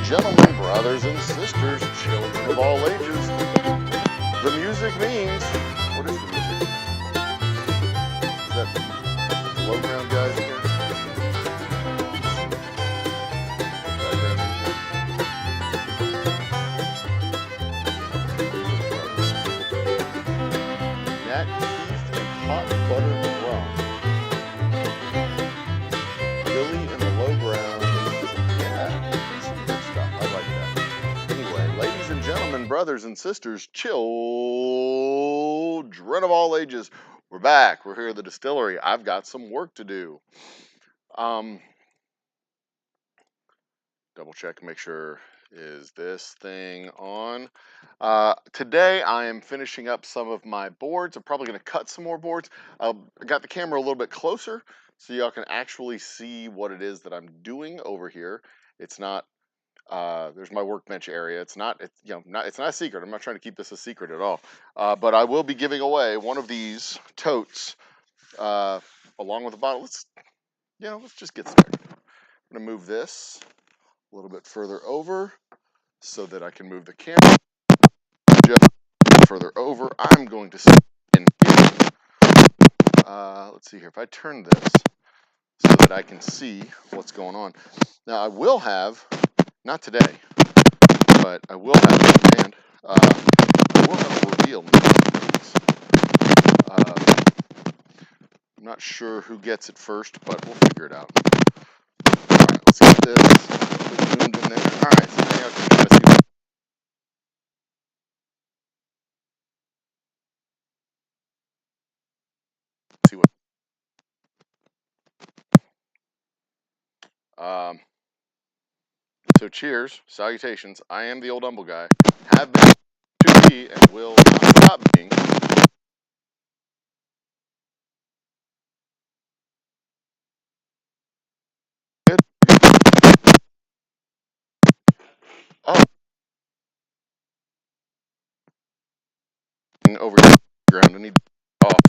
gentlemen, brothers and sisters, children of all ages, the music means, what is the music? Is that the low ground guys here? Nat Keith and hot buttered rum. Billy and the low ground. Yeah, some good stuff. I like that. Anyway, ladies and gentlemen, brothers and sisters, children of all ages, we're back. We're here at the distillery. I've got some work to do. Double check, make sure, is this thing on? Today I am finishing up some of my boards. I'm probably going to cut some more boards. I got the camera a little bit closer so y'all can actually see what it is that I'm doing over here. It's not, there's my workbench area. It's not a secret. I'm not trying to keep this a secret at all. But I will be giving away one of these totes along with a bottle. Let's just get started. I'm going to move this a little bit further over so that I can move the camera just further over. I'm going to sit in here. Let's see here. If I turn this so that I can see what's going on. Now I will have, not today, but I will have I will have a reveal. I'm not sure who gets it first, but we'll figure it out. Alright, let's get this zoomed in there. Alright, so now I can try to see what. So cheers, salutations. I am the Old Humble guy. Have been to be and will not stop being. Good. Oh, over here, ground. I need off.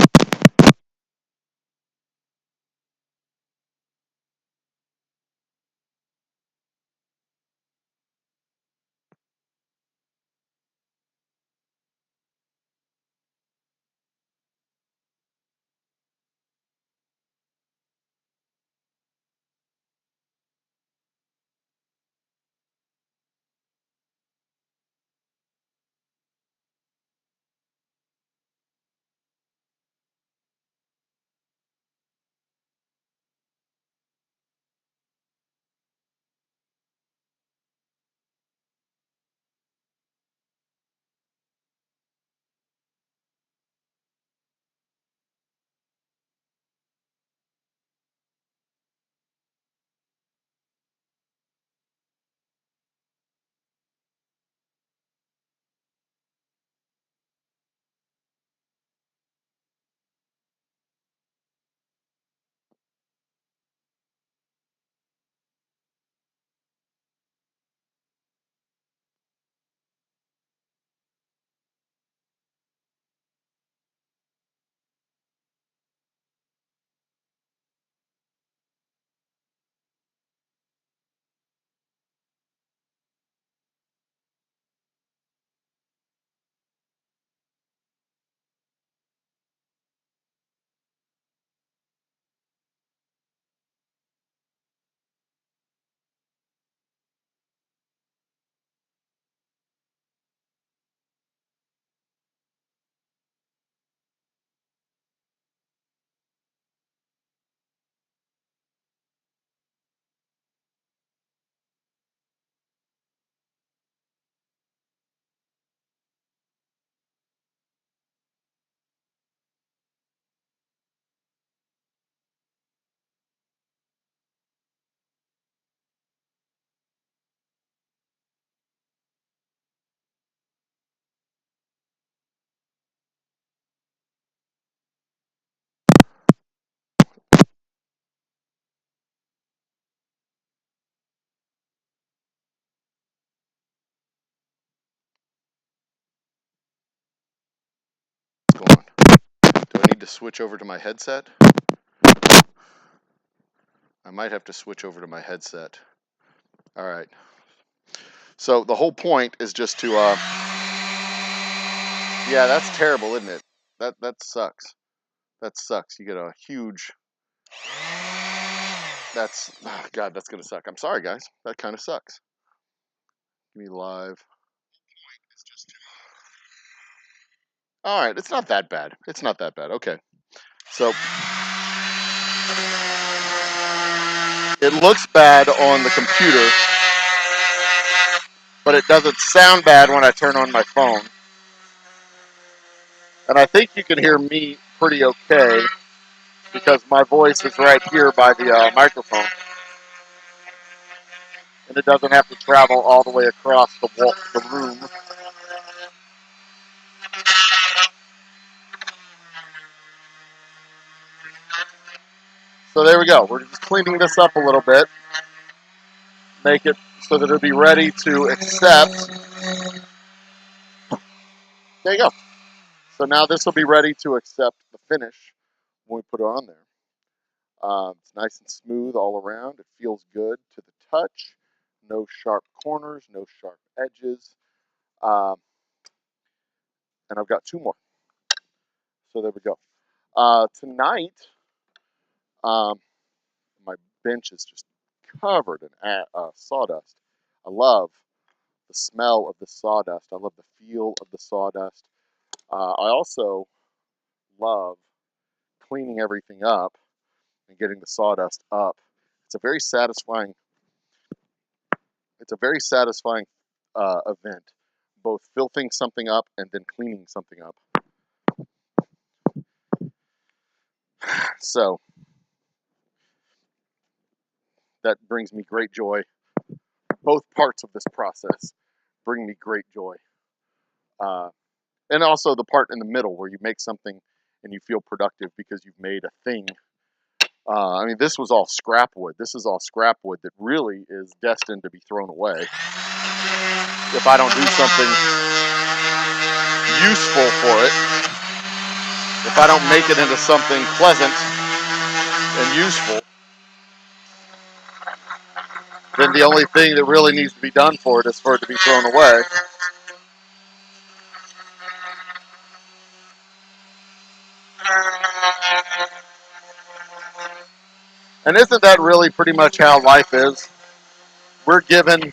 What's going on? Do I need to switch over to my headset? I might have to switch over to my headset. All right. So the whole point is just to, yeah, that's terrible, isn't it? That sucks. That sucks. You get a huge, that's, oh God, that's going to suck. I'm sorry, guys. That kind of sucks. Give me live. All right, it's not that bad. It's not that bad. Okay. So it looks bad on the computer, but it doesn't sound bad when I turn on my phone. And I think you can hear me pretty okay because my voice is right here by the microphone. And it doesn't have to travel all the way across the room. So there we go. We're just cleaning this up a little bit. Make it so that it'll be ready to accept. There you go. So now this will be ready to accept the finish when we put it on there. It's nice and smooth all around. It feels good to the touch. No sharp corners, no sharp edges. And I've got 2 more. So there we go. Tonight, my bench is just covered in sawdust. I love the smell of the sawdust. I love the feel of the sawdust. I also love cleaning everything up and getting the sawdust up. It's a very satisfying. It's a very satisfying event, both filthing something up and then cleaning something up. So that brings me great joy. Both parts of this process bring me great joy. And also the part in the middle where you make something and you feel productive because you've made a thing. I mean, this was all scrap wood. This is all scrap wood that really is destined to be thrown away if I don't do something useful for it. If I don't make it into something pleasant and useful, then the only thing that really needs to be done for it is for it to be thrown away. And isn't that really pretty much how life is? We're given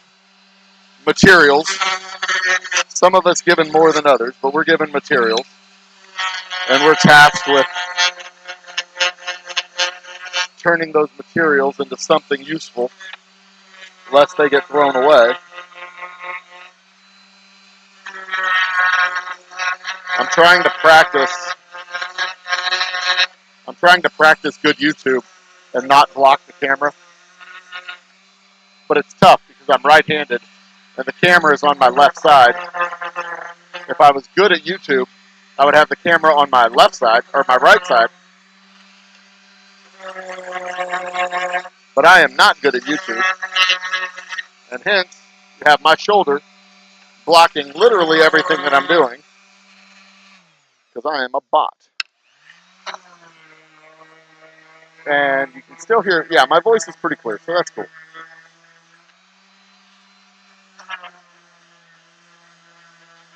materials. Some of us given more than others, but we're given materials. And we're tasked with turning those materials into something useful, lest they get thrown away. I'm trying to practice good YouTube and not block the camera. But it's tough because I'm right-handed and the camera is on my left side. If I was good at YouTube, I would have the camera on my left side or my right side. But I am not good at YouTube. And hence, you have my shoulder blocking literally everything that I'm doing because I am a bot. And you can still hear, yeah, my voice is pretty clear, so that's cool.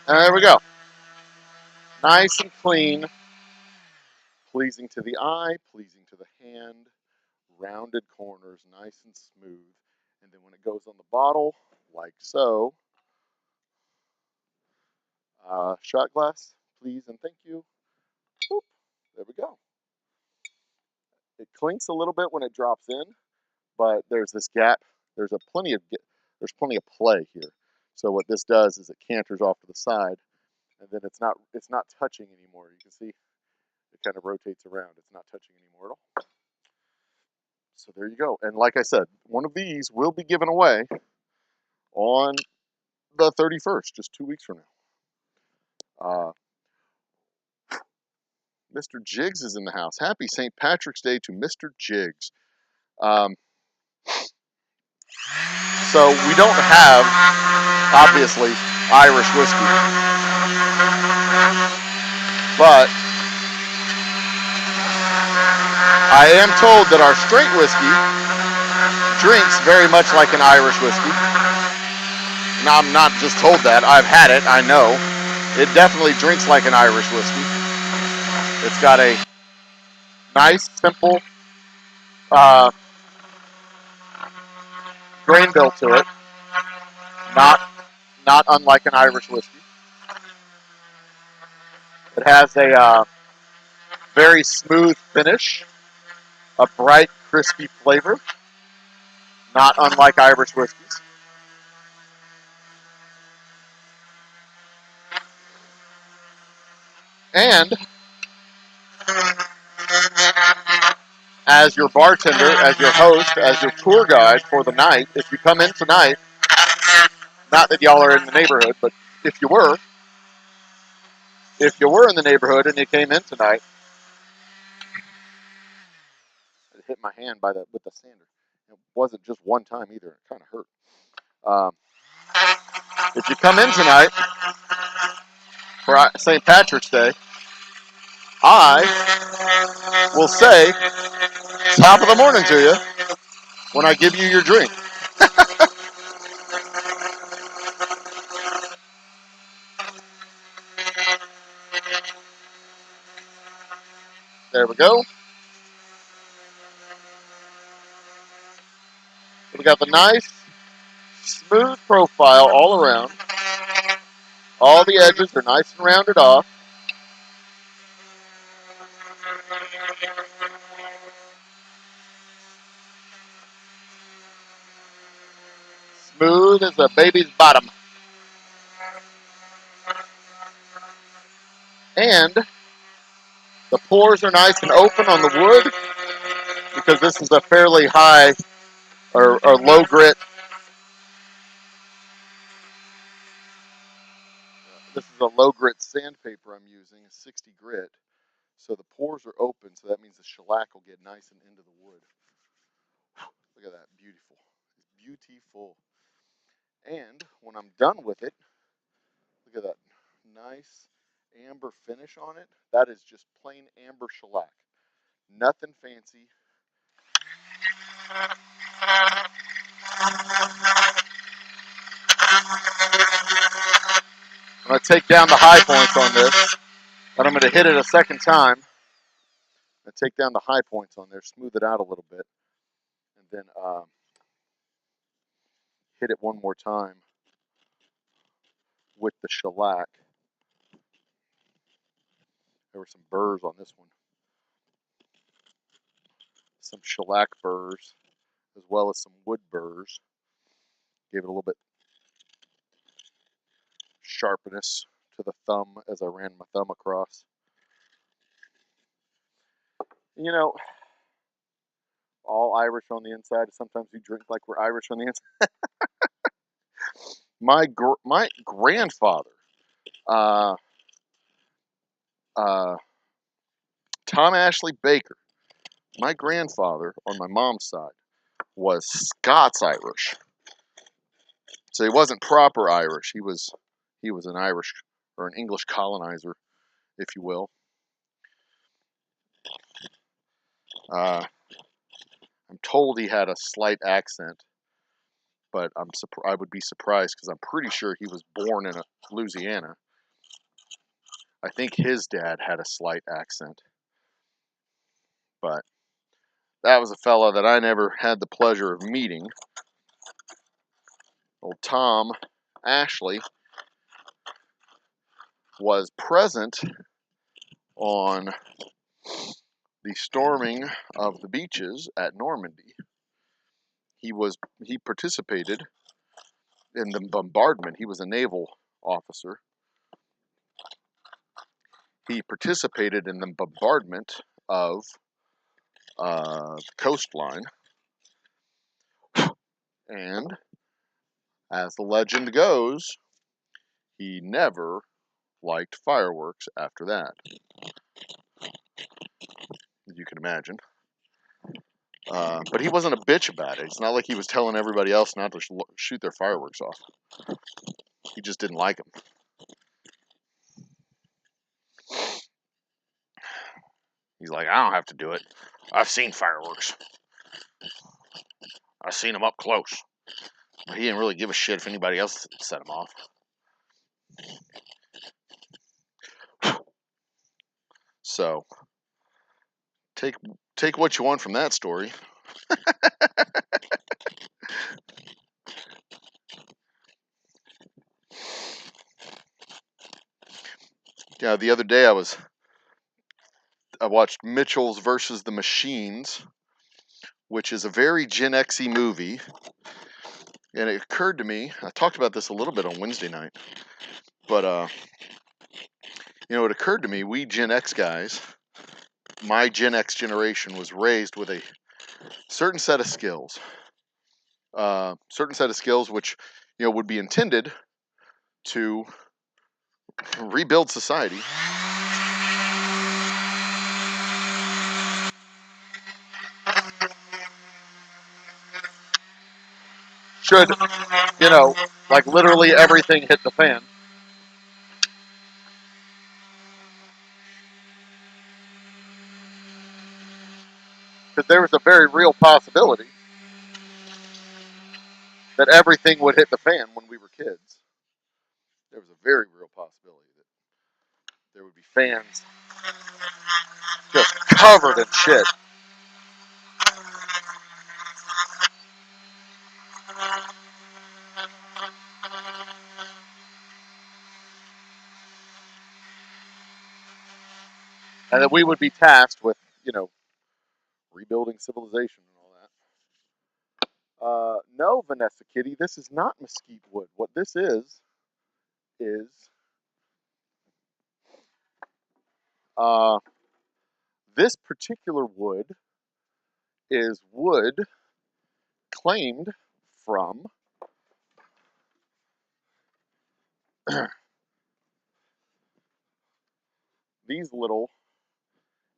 And there we go. Nice and clean, pleasing to the eye, pleasing to the hand, rounded corners, nice and smooth. And then when it goes on the bottle, like so, shot glass, please and thank you. Boop, there we go. It clinks a little bit when it drops in, but there's this gap. There's plenty of play here. So what this does is it canters off to the side, and then it's not touching anymore. You can see it kind of rotates around. It's not touching anymore at all. So there you go. And like I said, one of these will be given away on the 31st, just 2 weeks from now. Mr. Jiggs is in the house. Happy St. Patrick's Day to Mr. Jiggs. So we don't have, obviously, Irish whiskey. But I am told that our straight whiskey drinks very much like an Irish whiskey. Now, I'm not just told that. I've had it. I know. It definitely drinks like an Irish whiskey. It's got a nice, simple uh, grain bill to it. Not unlike an Irish whiskey. It has a very smooth finish, a bright, crispy flavor, not unlike Irish whiskeys. And as your bartender, as your host, as your tour guide for the night, if you come in tonight, not that y'all are in the neighborhood, but if you were in the neighborhood and you came in tonight, it hit my hand with the sander. It wasn't just one time either. It kind of hurt. If you come in tonight for St. Patrick's Day, I will say top of the morning to you when I give you your drink. There we go. We got the nice, smooth profile all around. All the edges are nice and rounded off. Smooth as a baby's bottom. And the pores are nice and open on the wood because this is a fairly high or low grit. This is a low grit sandpaper I'm using, a 60 grit. So the pores are open, so that means the shellac will get nice and into the wood. Look at that, beautiful. Beautiful. And when I'm done with it, look at that nice amber finish on it. That is just plain amber shellac. Nothing fancy. I'm going to take down the high points on this, and I'm going to hit it a second time. I'm going to take down the high points on there, smooth it out a little bit, and then hit it one more time with the shellac. There were some burrs on this one. Some shellac burrs, as well as some wood burrs. Gave it a little bit sharpness to the thumb as I ran my thumb across. You know, all Irish on the inside. Sometimes we drink like we're Irish on the inside. My grandfather, uh, uh, Tom Ashley Baker, my grandfather on my mom's side was Scots Irish. So he wasn't proper Irish. He was an Irish or an English colonizer, if you will. I'm told he had a slight accent, but I would be surprised because I'm pretty sure he was born in Louisiana. I think his dad had a slight accent, but that was a fella that I never had the pleasure of meeting. Old Tom Ashley was present on the storming of the beaches at Normandy. He participated in the bombardment. He was a naval officer. He participated in the bombardment of the coastline. And as the legend goes, he never liked fireworks after that. As you can imagine. But he wasn't a bitch about it. It's not like he was telling everybody else not to shoot their fireworks off. He just didn't like them. He's like, I don't have to do it. I've seen fireworks. I've seen them up close. He didn't really give a shit if anybody else set him off. So take what you want from that story. Yeah, the other day I watched Mitchell's versus the Machines, which is a very Gen X-y movie. And it occurred to me, I talked about this a little bit on Wednesday night, but it occurred to me, we Gen X guys, my Gen X generation was raised with a certain set of skills, which would be intended to rebuild society. Should like literally everything hit the fan. Because there was a very real possibility that everything would hit the fan when we were kids. There was a very real possibility that there would be fans just covered in shit. And that we would be tasked with, rebuilding civilization and all that. No, Vanessa Kitty, this is not mesquite wood. What this is this particular wood is wood claimed from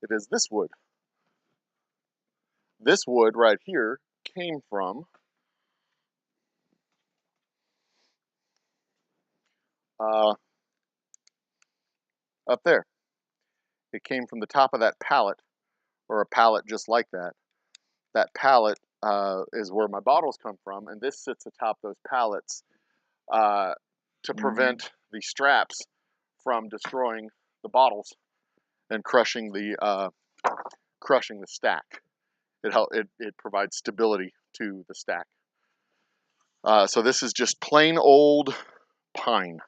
it is this wood. This wood right here came from up there. It came from the top of that pallet, or a pallet just like that. That pallet is where my bottles come from, and this sits atop those pallets to prevent the straps from destroying the bottles and crushing the stack. It provides stability to the stack. So this is just plain old pine.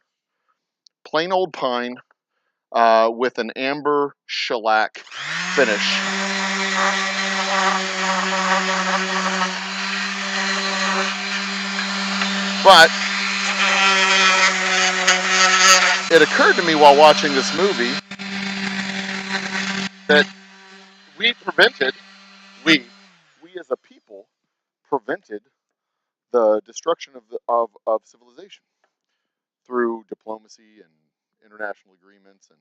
Plain old pine with an amber shellac finish. But it occurred to me while watching this movie that we as a people prevented the destruction of civilization through diplomacy and international agreements. And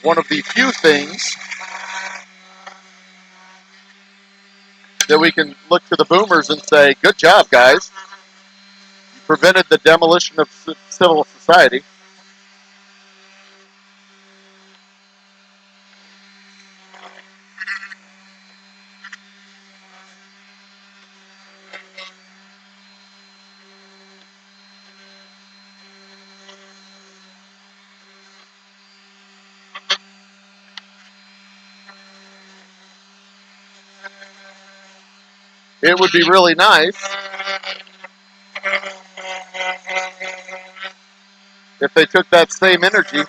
one of the few things that we can look to the boomers and say, good job, guys. You prevented the demolition of civil society. It would be really nice if they took that same energy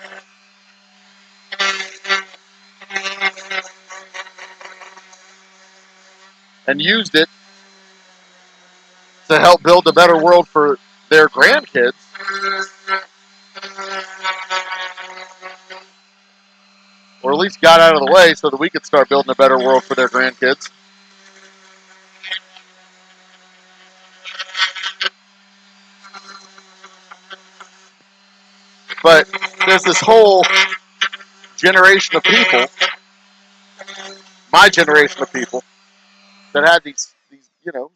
and used it to help build a better world for their grandkids. Or at least got out of the way so that we could start building a better world for their grandkids. But there's this whole generation of people, my generation of people, that had these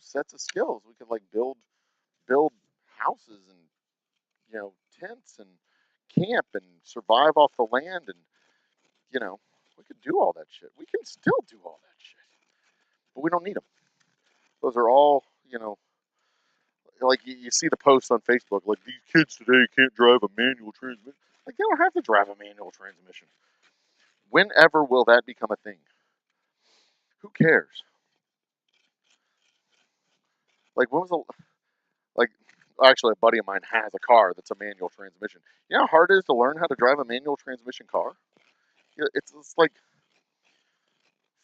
sets of skills. We could like build houses and tents and camp and survive off the land, and we could do all that shit. We can still do all that shit, but we don't need them. Those are all, you know, like you see the posts on Facebook, like these kids today can't drive a manual transmission. Like they don't have to drive a manual transmission. Whenever will that become a thing? Who cares? Like when was the like? Actually, a buddy of mine has a car that's a manual transmission. You know how hard it is to learn how to drive a manual transmission car? It's like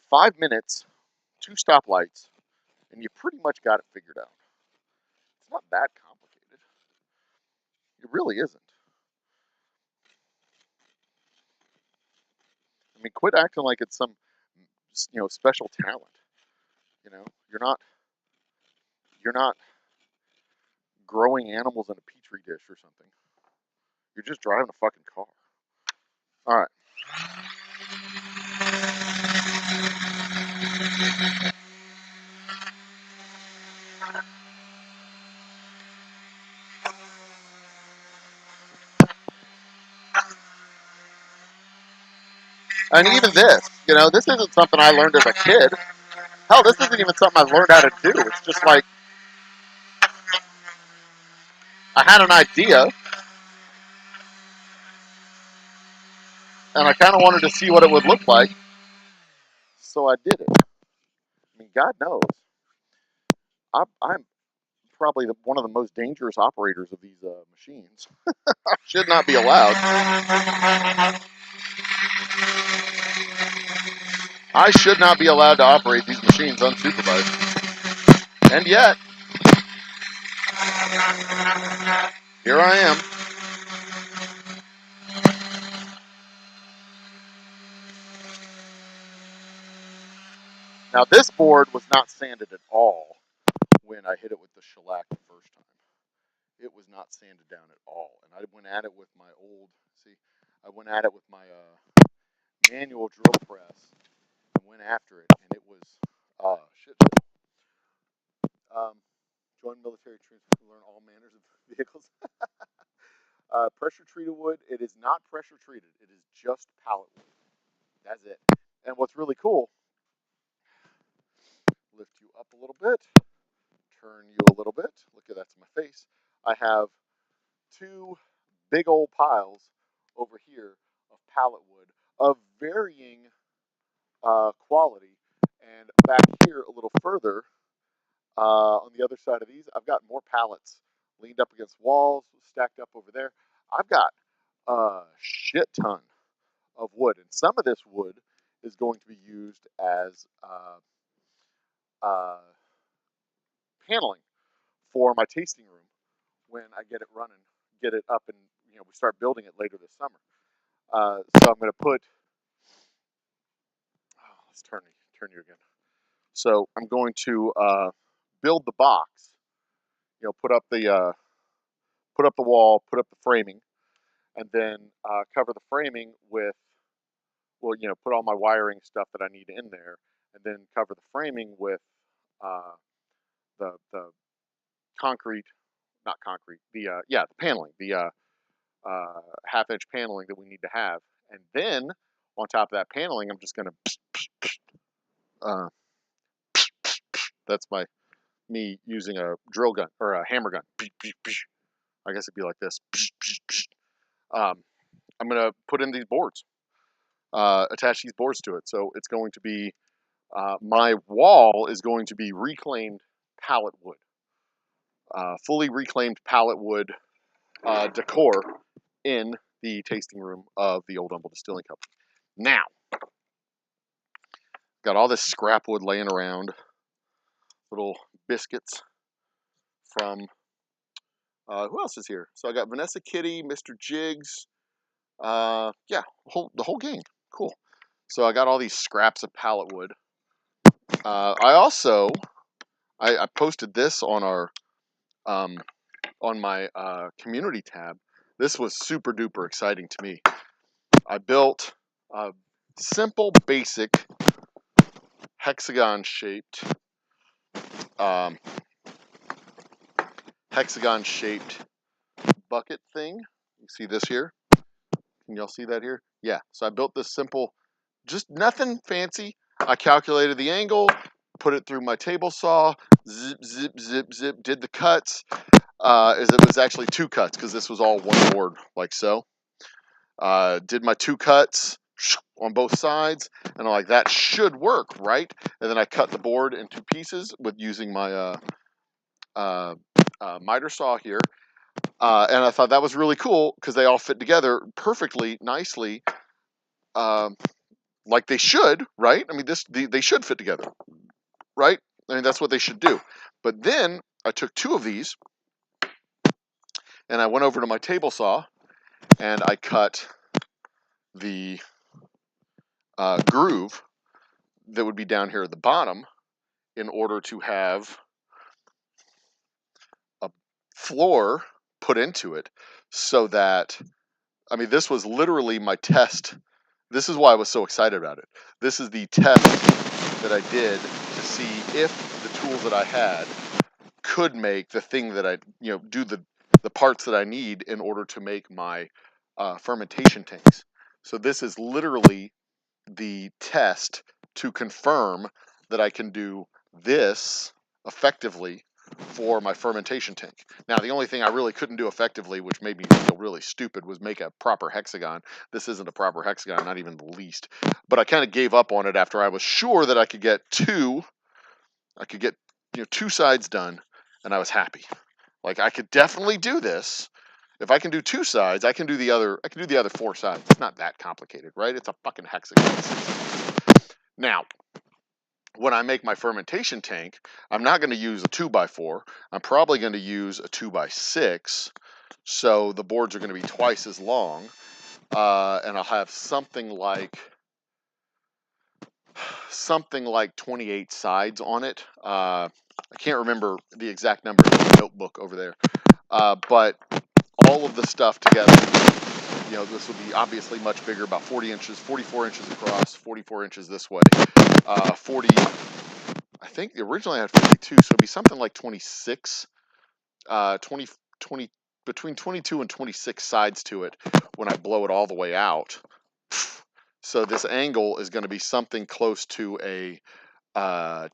5 minutes, 2 stoplights, and you pretty much got it figured out. It's not that complicated. It really isn't. I mean, quit acting like it's some, special talent. You know, you're not growing animals in a petri dish or something. You're just driving a fucking car. All right. And even this, this isn't something I learned as a kid. Hell, this isn't even something I learned how to do. It's just like I had an idea, and I kind of wanted to see what it would look like, so I did it. I mean, God knows, I'm probably one of the most dangerous operators of these machines. I should not be allowed. I should not be allowed to operate these machines unsupervised. And yet, here I am. Now, this board was not sanded at all when I hit it with the shellac the first time. It was not sanded down at all. And I went at it with my manual drill press and went after it, and it was shit. Join military troops to learn all manners of vehicles. Pressure treated wood, it is not pressure treated. It is just pallet wood. That's it. And what's really cool, lift you up a little bit, turn you a little bit. Look at that's my face. I have two big old piles over here of pallet wood of varying quality. And back here a little further, on the other side of these, I've got more pallets leaned up against walls, stacked up over there. I've got a shit ton of wood, and some of this wood is going to be used as paneling for my tasting room when I get it running, get it up, and we start building it later this summer. So I'm going to put. Oh, let's turn you again. So I'm going to build the box. Put up the wall, put up the framing, and then cover the framing with, put all my wiring stuff that I need in there, and then cover the framing with the concrete, not concrete, the paneling, the half-inch paneling that we need to have, and then on top of that paneling, I'm just gonna. That's me using a drill gun or a hammer gun. I guess it'd be like this. I'm gonna put in these boards, attach these boards to it. So it's going to be my wall is going to be reclaimed pallet wood, fully reclaimed pallet wood decor in the tasting room of the Old Humble Distilling Company. Now, got all this scrap wood laying around, little biscuits from who else is here? So I got Vanessa Kitty, Mr. Jiggs, yeah, the whole gang. Cool. So I got all these scraps of pallet wood. I also I posted this on our on my community tab. This was super duper exciting to me. I built a simple, basic hexagon shaped bucket thing. You see this here? Can y'all see that here? Yeah. So I built this simple, just nothing fancy. I calculated the angle, put it through my table saw, zip, zip, zip, zip, did the cuts. It was actually 2 cuts because this was all one board, like so. Did my 2 cuts on both sides, and I'm like, that should work, right? And then I cut the board in 2 pieces with using my miter saw here. And I thought that was really cool because they all fit together perfectly, nicely, like they should, right? I mean, they should fit together, right? I mean, that's what they should do. But then I took 2 of these, and I went over to my table saw, and I cut the groove that would be down here at the bottom in order to have a floor put into it, so that, I mean, this was literally my test. This is why I was so excited about it. This is the test that I did to see if the tools that I had could make the thing that I, do the parts that I need in order to make my fermentation tanks. So this is literally the test to confirm that I can do this effectively for my fermentation tank. Now, the only thing I really couldn't do effectively, which made me feel really stupid, was make a proper hexagon. This isn't a proper hexagon, not even the least. But I kind of gave up on it after I was sure that I could get 2 sides done, and I was happy. Like, I could definitely do this. If I can do 2 sides, I can do the other 4 sides. It's not that complicated, right? It's a fucking hexagon. Now, when I make my fermentation tank, I'm not going to use a 2x4. I'm probably going to use a 2x6. So the boards are going to be twice as long. And I'll have something like 28 sides on it. I can't remember the exact number in the notebook over there. But all of the stuff together, this will be obviously much bigger, about 40 inches, 44 inches across, 44 inches this way. 40, I think originally I had 42, so it'd be something like 26, 20, between 22 and 26 sides to it when I blow it all the way out. So this angle is going to be something close to a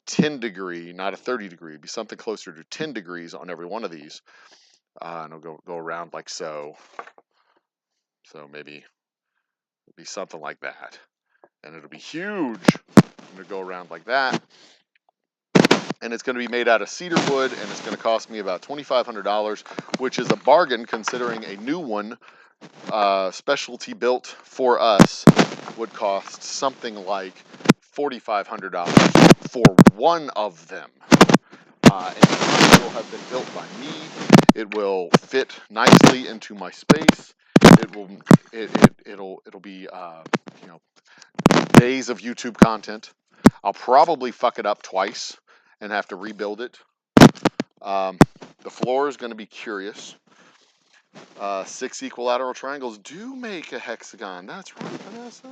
10 degree, not a 30 degree. It'd be something closer to 10 degrees on every one of these. And it'll go around like so. So maybe it'll be something like that. And it'll be huge. It'll go around like that. And it's going to be made out of cedar wood, and it's going to cost me about $2,500, which is a bargain considering a new one, specialty built for us, would cost something like $4,500 for one of them. And it will have been built by me. It will fit nicely into my space. It'll be days of YouTube content. I'll probably fuck it up twice and have to rebuild it. The floor is going to be curious. 6 equilateral triangles do make a hexagon. That's right, Vanessa.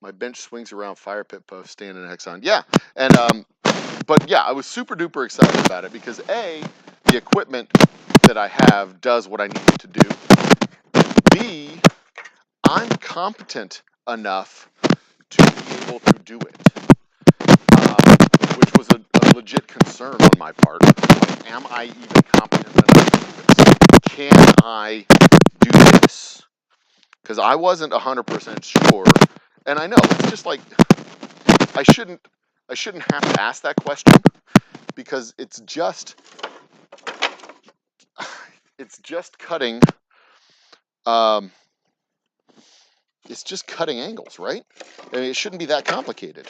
My bench swings around fire pit post, standing in a hexagon. Yeah, and but yeah, I was super duper excited about it because A, the equipment that I have does what I need it to do. B, I'm competent enough to be able to do it, which was a legit concern on my part. Like, am I even competent enough to do this? Can I do this? Because I wasn't 100% sure, and I know it's just like I shouldn't have to ask that question because it's just cutting. It's just cutting angles, right? I mean, it shouldn't be that complicated.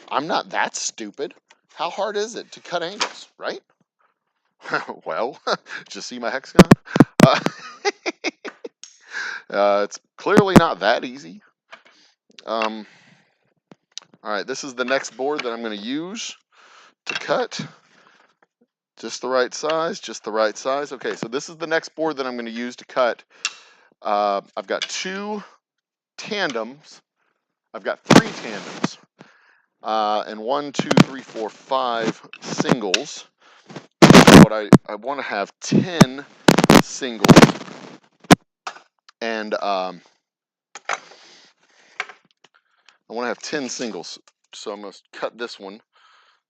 I'm not that stupid. How hard is it to cut angles, right? Well, just see my hexagon. It's clearly not that easy. All right, this is the next board that I'm going to use to cut. Just the right size, just the right size. Okay, so this is the next board that I'm going to use to cut. I've got 2 tandems. I've got 3 tandems. And 1, 2, 3, 4, 5 singles. But I want to have 10 singles. And I want to have 10 singles. So I'm going to cut this one.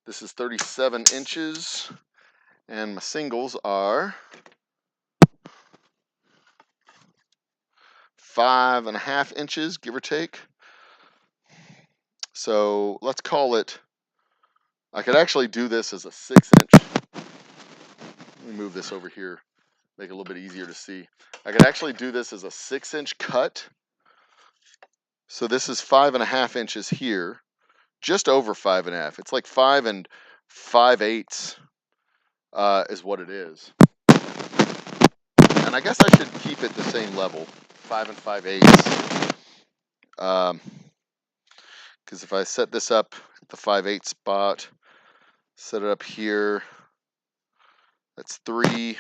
This is 37 inches. And my singles are 5.5 inches, give or take. So let's call it, I could actually do this as a 6-inch. Let me move this over here, make it a little bit easier to see. I could actually do this as a 6-inch cut. So this is 5.5 inches here, just over 5.5. It's like 5 5/8 is what it is. And I guess I should keep it the same level, 5 5/8. Because if I set this up at the 5/8 spot, set it up here, that's 3.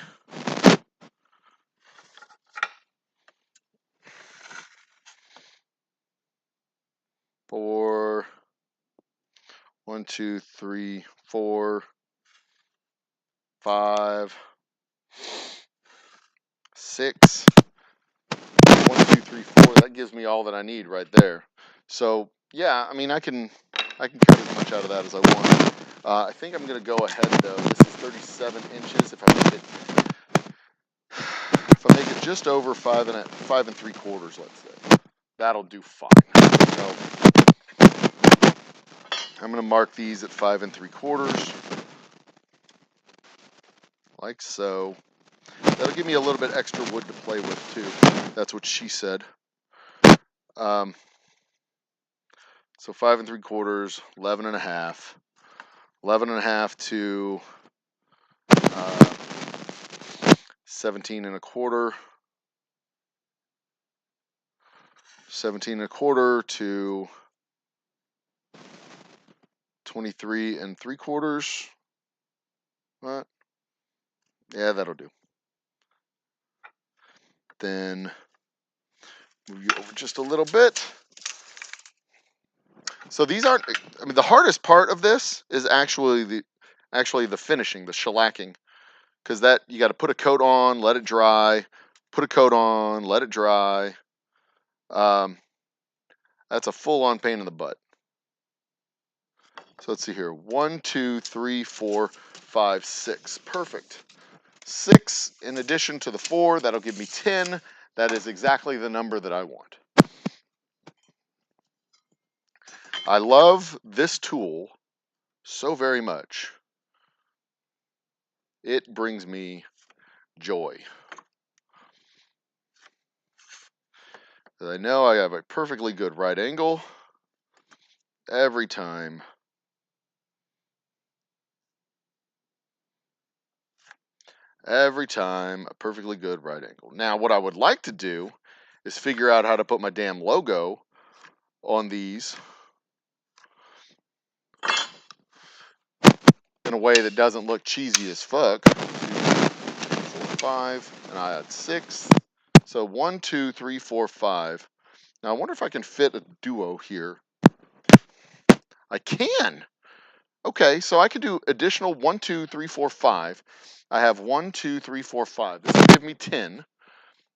4, 1, 2, 3, 4, 5, 6, 1, 2, 3, 4. That gives me all that I need right there. So yeah, I mean I can cut as much out of that as I want. I think I'm gonna go ahead though. This is 37 inches. If I make it just over 5 3/4, let's say, that'll do fine. So I'm gonna mark these at 5 3/4, like so. That'll give me a little bit extra wood to play with too. That's what she said. So 5 3/4, 11.5, 11.5 to 17 1/4, 17 1/4 to 23 3/4. What? Yeah, that'll do. Then move you over just a little bit. So these aren't, I mean, the hardest part of this is actually the finishing, the shellacking, because that you got to put a coat on, let it dry, put a coat on, let it dry. That's a full-on pain in the butt. So let's see here. 1, 2, 3, 4, 5, 6. Perfect. 6 in addition to the 4, that'll give me 10. That is exactly the number that I want. I love this tool so very much. It brings me joy. I know I have a perfectly good right angle every time. Every time, a perfectly good right angle. Now, what I would like to do is figure out how to put my damn logo on these in a way that doesn't look cheesy as fuck. 2, 4, 5, and I had 6. So 1, 2, 3, 4, 5. Now I wonder if I can fit a duo here. I can. Okay, so I can do additional 1, 2, 3, 4, 5. I have 1, 2, 3, 4, 5. This will give me 10.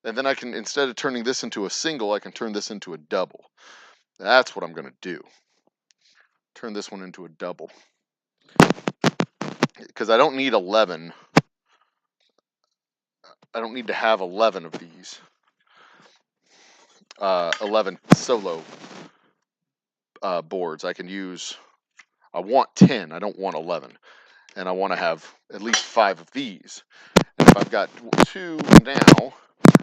And then I can, instead of turning this into a single, I can turn this into a double. That's what I'm going to do. Turn this one into a double. Because I don't need 11. I don't need to have 11 of these. 11 solo boards. I can use, I want 10. I don't want 11. And I want to have at least 5 of these. And if I've got 2 now,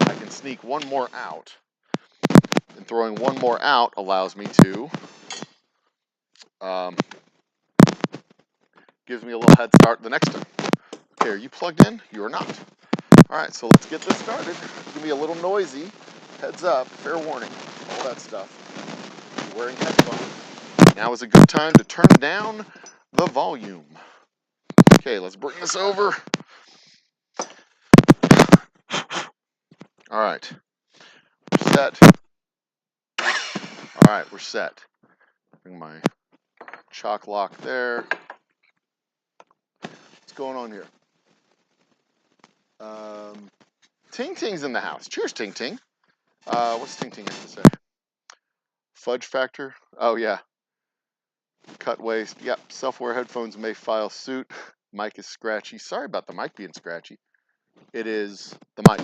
I can sneak one more out. And throwing one more out allows me to, gives me a little head start the next time. Okay, are you plugged in? You are not. All right, so let's get this started. It's gonna be a little noisy. Heads up, fair warning, all that stuff. You're wearing headphones. Now is a good time to turn down the volume. Okay, let's bring this over. All right, we're set. All right, we're set. Bring my chalk lock there. What's going on here? Ting Ting's in the house. Cheers, Ting Ting. What's Ting Ting have to say? Fudge factor. Oh yeah. Cut waste. Yep. Self-wear headphones may file suit. Mic is scratchy. Sorry about the mic being scratchy. It is the mic.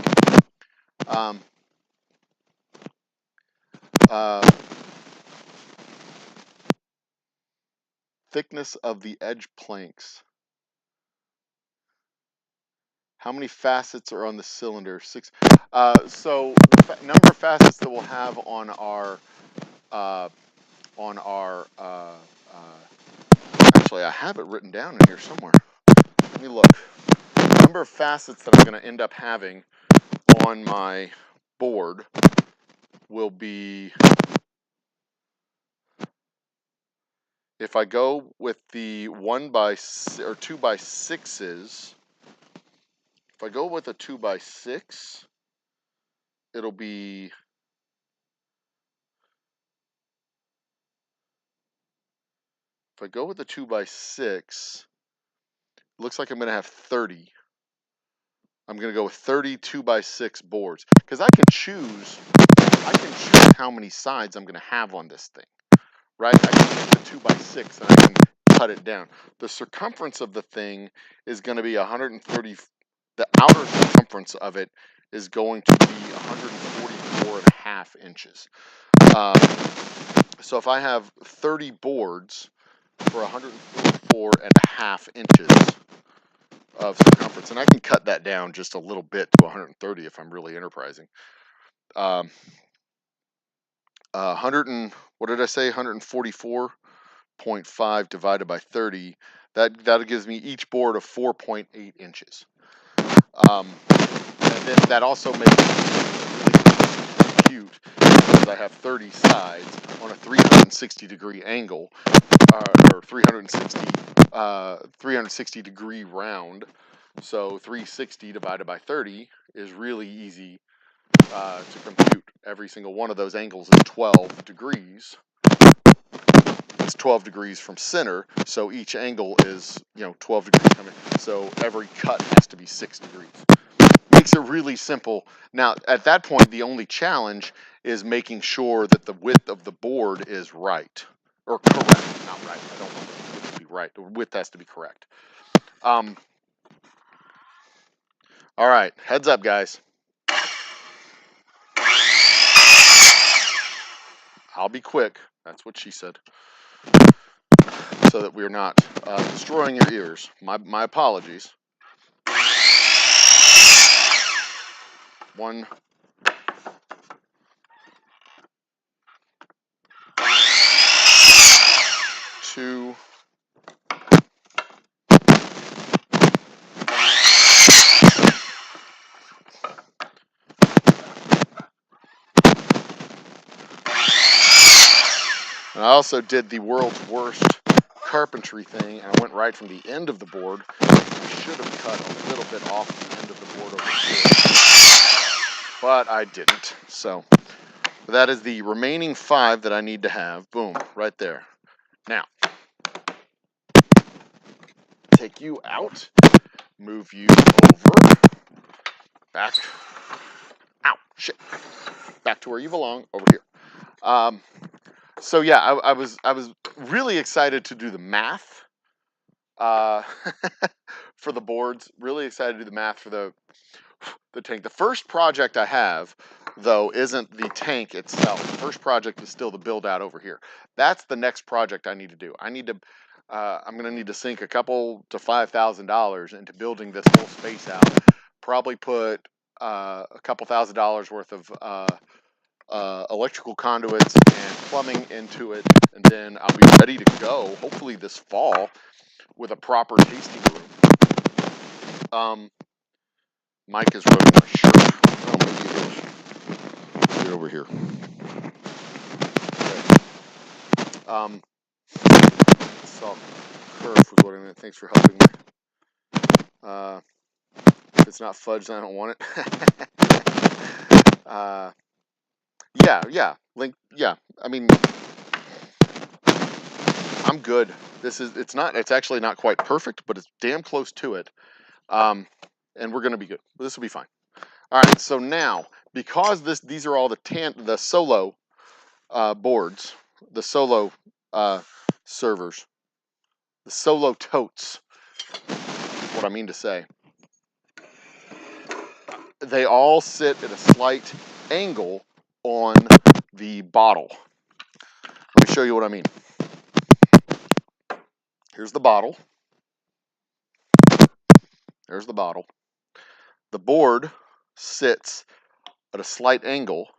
Uh, thickness of the edge planks. How many facets are on the cylinder? 6. So the number of facets that we'll have on our actually I have it written down in here somewhere. Let me look. The number of facets that I'm going to end up having on my board will be, if I go with the 2x6s, if I go with a 2x6, it'll be, if I go with a 2x6, it looks like I'm going to have 30. I'm going to go with 30 2x6 boards because I can choose how many sides I'm going to have on this thing, right? I can get the 2x6 and I can cut it down. The circumference of the thing is going to be 130. The outer circumference of it is going to be 144.5 inches. So if I have 30 boards for 144.5 inches of circumference, and I can cut that down just a little bit to 130 if I'm really enterprising. 100 what did I say? 144.5 divided by 30. That gives me each board of 4.8 inches. And then that also makes it really cute because I have 30 sides on a 360 degree angle, or 360 degree round. So 360 divided by 30 is really easy to compute. Every single one of those angles is 12 degrees. It's 12 degrees from center, so each angle is 12 degrees coming. So every cut has to be 6 degrees. Makes it really simple. Now, at that point, the only challenge is making sure that the width of the board is right. Or correct, not right. I don't want the width to be right. The width has to be correct. All right, heads up, guys. I'll be quick. That's what she said. So that we're not destroying your ears. My apologies. 1, 2, 'And I also did the world's worst carpentry thing, and I went right from the end of the board. I should have cut a little bit off the end of the board over here, but I didn't. So that is the remaining 5 that I need to have. Boom, right there. Now, take you out, move you over, back, ow, shit, back to where you belong, over here. So yeah, I was really excited to do the math for the boards. Really excited to do the math for the tank. The first project I have, though, isn't the tank itself. The first project is still the build out over here. That's the next project I need to do. I'm going to need to sink a couple to $5,000 into building this whole space out. Probably put a couple $1,000s worth of electrical conduits and plumbing into it, and then I'll be ready to go, hopefully this fall, with a proper tasting room. Mike is rubbing my shirt. Oh, maybe it is. Get over here. Okay. So, Kerf was what I meant. Thanks for helping me. If it's not fudge, then I don't want it. Yeah. Link. Yeah. I mean, I'm good. It's actually not quite perfect, but it's damn close to it. And we're going to be good. This will be fine. All right. So now, because these are all the solo boards, the solo servers, the solo totes, what I mean to say, they all sit at a slight angle on the bottle. Let me show you what I mean. Here's the bottle. There's the bottle. The board sits at a slight angle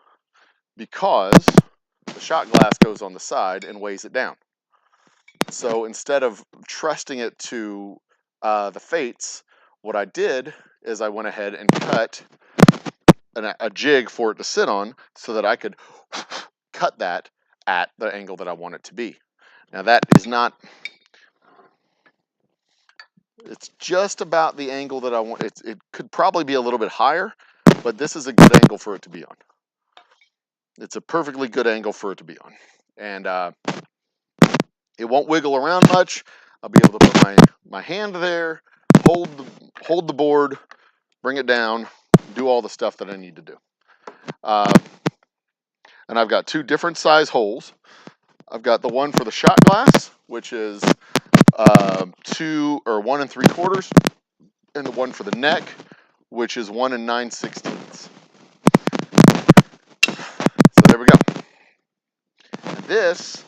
because the shot glass goes on the side and weighs it down. So instead of trusting it to the fates, what I did is I went ahead and cut a jig for it to sit on so that I could cut that at the angle that I want it to be. Now that is not, it's just about the angle that I want. It could probably be a little bit higher, but this is a good angle for it to be on. It's a perfectly good angle for it to be on. And it won't wiggle around much. I'll be able to put my hand there, hold the board, bring it down, do all the stuff that I need to do. And I've got two different size holes. I've got the one for the shot glass, which is 1 3/4, and the one for the neck, which is 1 9/16. So there we go. And this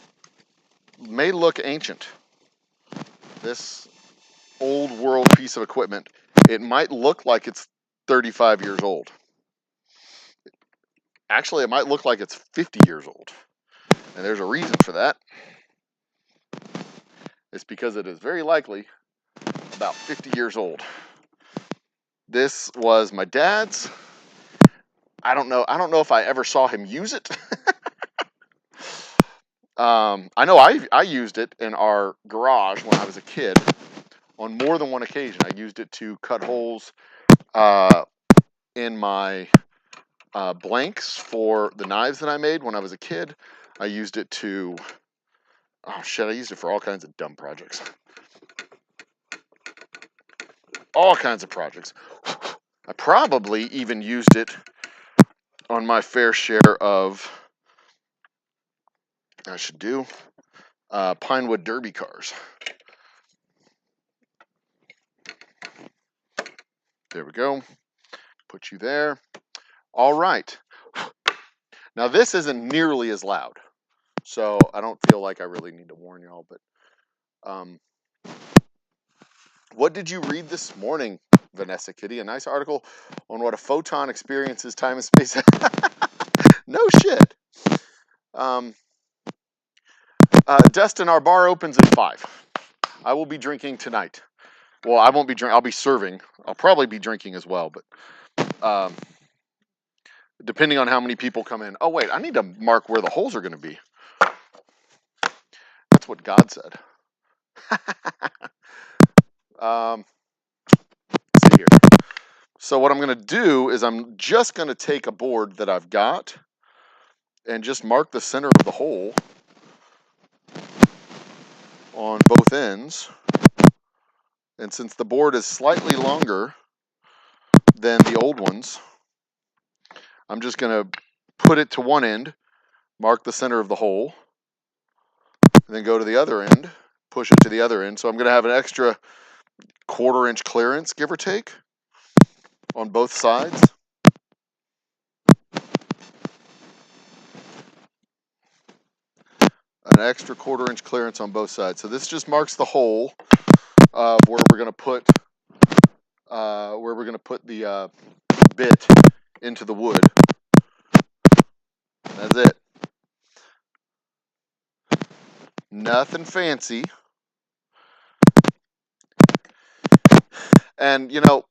may look ancient. This old world piece of equipment, it might look like it's 35 years old. Actually, it might look like it's 50 years old. And there's a reason for that. It's because it is very likely about 50 years old. This was my dad's. I don't know if I ever saw him use it. I know I used it in our garage when I was a kid on more than one occasion. I used it to cut holes in my blanks for the knives that I made when I was a kid. I used it to, I used it for all kinds of dumb projects. All kinds of projects. I probably even used it on my fair share of, Pinewood Derby cars. There we go. Put you there. All right. Now this isn't nearly as loud, so I don't feel like I really need to warn y'all, but what did you read this morning, Vanessa Kitty? A nice article on what a photon experiences time and space. No shit. Dustin, our bar opens at 5. I will be drinking tonight. Well, I won't be drinking. I'll be serving. I'll probably be drinking as well, but depending on how many people come in. Oh, wait, I need to mark where the holes are going to be. That's what God said. Let's see here. So what I'm going to do is I'm just going to take a board that I've got and just mark the center of the hole on both ends. And since the board is slightly longer than the old ones, I'm just going to put it to one end, mark the center of the hole, and then go to the other end, push it to the other end. So I'm going to have an extra 1/4 inch clearance, give or take, on both sides. An extra 1/4 inch clearance on both sides. So this just marks the hole of where we're going to put the bit into the wood. That's it. Nothing fancy. And you know,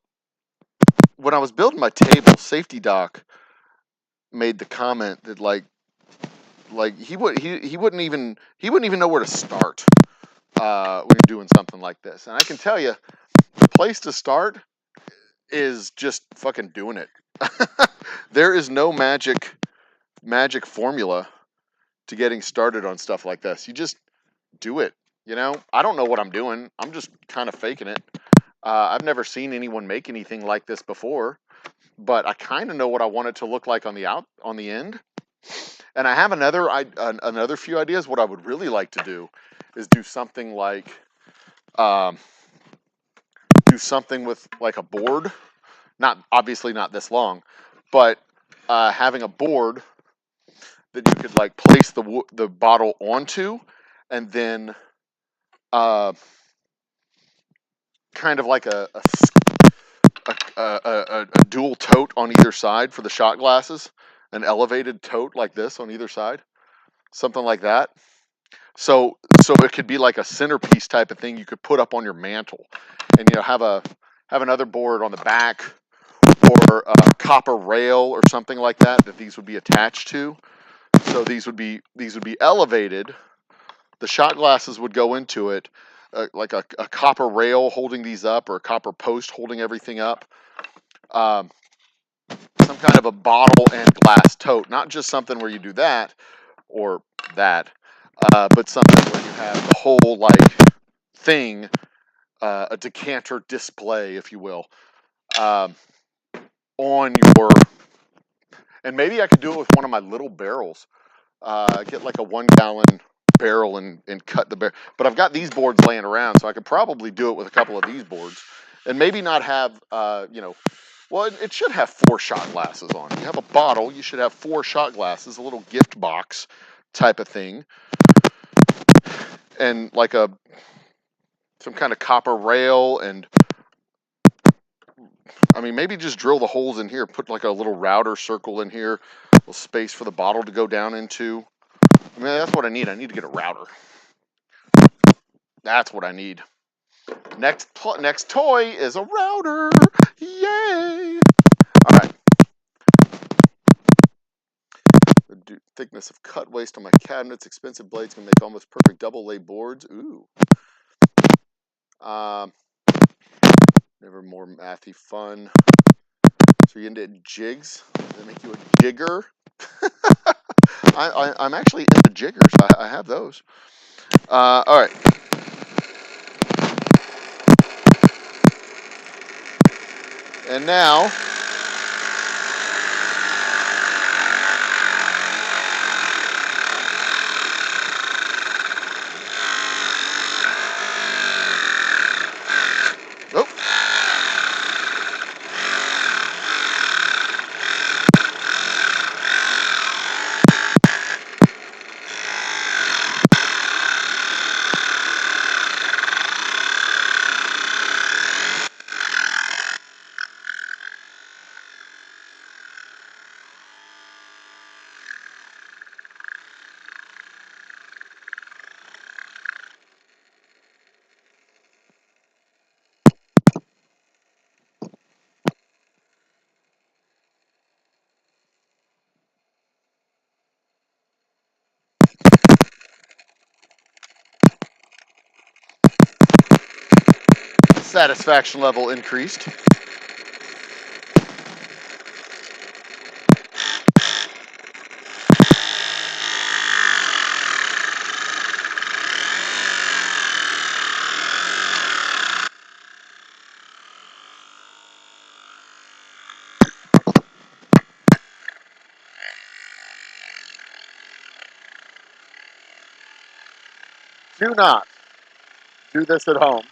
when I was building my table, Safety Doc made the comment that like he wouldn't even know where to start when you're doing something like this. And I can tell you, the place to start is just fucking doing it. There is no magic formula to getting started on stuff like this. You just do it. You know, I don't know what I'm doing. I'm just kind of faking it. I've never seen anyone make anything like this before, but I kind of know what I want it to look like on the end. And I have another few ideas. What I would really like to do is do something like um, do something with like a board. Not obviously not this long, but having a board that you could like place the bottle onto, and then uh, kind of like a dual tote on either side for the shot glasses, an elevated tote like this on either side, something like that. So it could be like a centerpiece type of thing you could put up on your mantle, and have another board on the back, or a copper rail or something like that these would be attached to. So these would be elevated. The shot glasses would go into it, like a copper rail holding these up, or a copper post holding everything up. Um, some kind of a bottle and glass tote, not just something where you do that or that, but something where you have the whole like thing, a decanter display, if you will, um, on your. And maybe I could do it with one of my little barrels. Get like a 1 gallon barrel and cut the barrel. But I've got these boards laying around, so I could probably do it with a couple of these boards, and maybe not have well, it should have 4 shot glasses on it. You have a bottle, you should have 4 shot glasses, a little gift box type of thing, and like some kind of copper rail, and I mean maybe just drill the holes in here, put like a little router circle in here, a little space for the bottle to go down into. I mean that's what I need. I need to get a router. That's what I need. Next toy is a router. Yay! All right. The thickness of cut waste on my cabinets. Expensive blades can make almost perfect double lay boards. Ooh. Um, Never more mathy fun. So you into jigs? Does that make you a jigger? I'm actually into jiggers. I have those. All right. And now, oh, satisfaction level increased. Do not do this at home.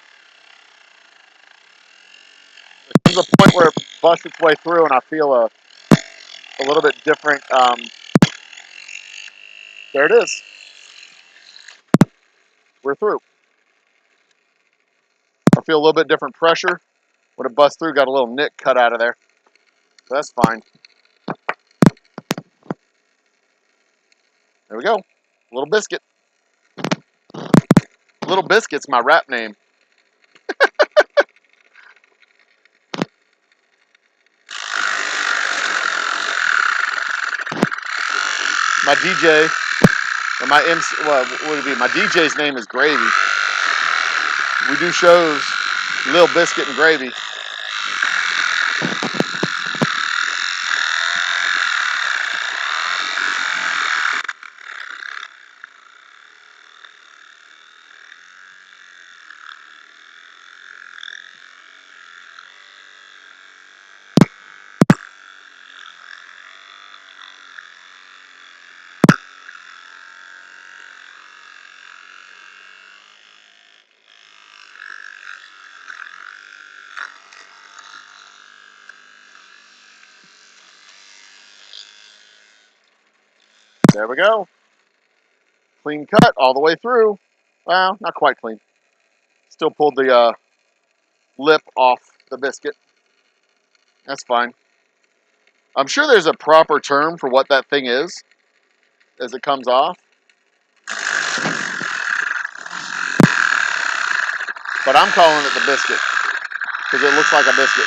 This is a point where it busts its way through, and I feel a little bit different. There it is. We're through. I feel a little bit different pressure when it busts through. Got a little nick cut out of there. So that's fine. There we go. Little Biscuit. Little Biscuit's my rap name. My DJ, or my MC, well, what would it be? My DJ's name is Gravy. We do shows, Lil Biscuit and Gravy. There we go. Clean cut all the way through. Well, not quite clean. Still pulled the lip off the biscuit. That's fine. I'm sure there's a proper term for what that thing is as it comes off. But I'm calling it the biscuit because it looks like a biscuit.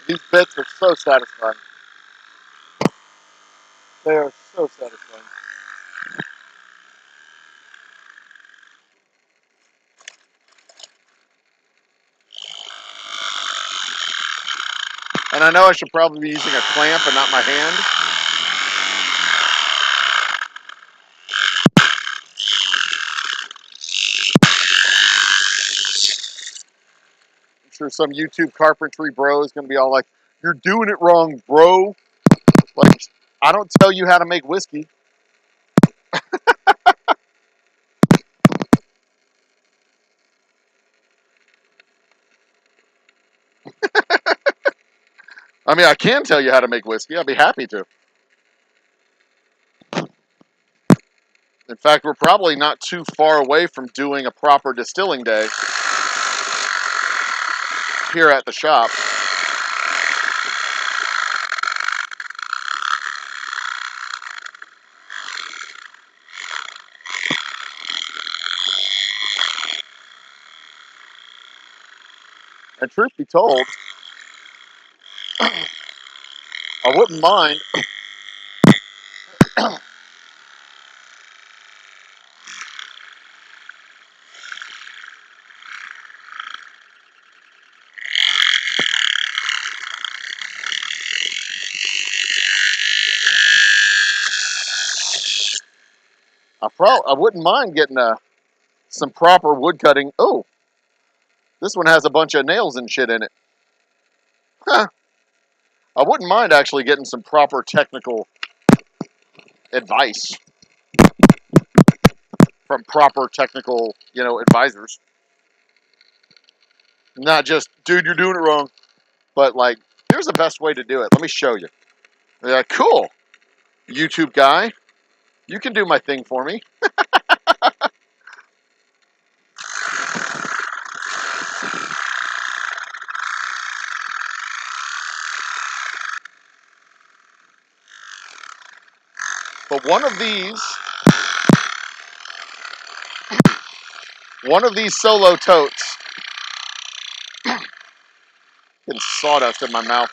These bits are so satisfying. They are so satisfying. And I know I should probably be using a clamp and not my hand. I'm sure some YouTube carpentry bro is going to be all like, "You're doing it wrong, bro." Like, I don't tell you how to make whiskey. I mean, I can tell you how to make whiskey. I'd be happy to. In fact, we're probably not too far away from doing a proper distilling day here at the shop. And truth be told, I wouldn't mind. I wouldn't mind getting some proper wood cutting. Oh, this one has a bunch of nails and shit in it. Huh. I wouldn't mind actually getting some proper technical advice from proper technical, advisors. Not just, dude, you're doing it wrong, but like, here's the best way to do it. Let me show you. They're like, cool, YouTube guy, you can do my thing for me. But one of these solo totes, getting sawdust in my mouth.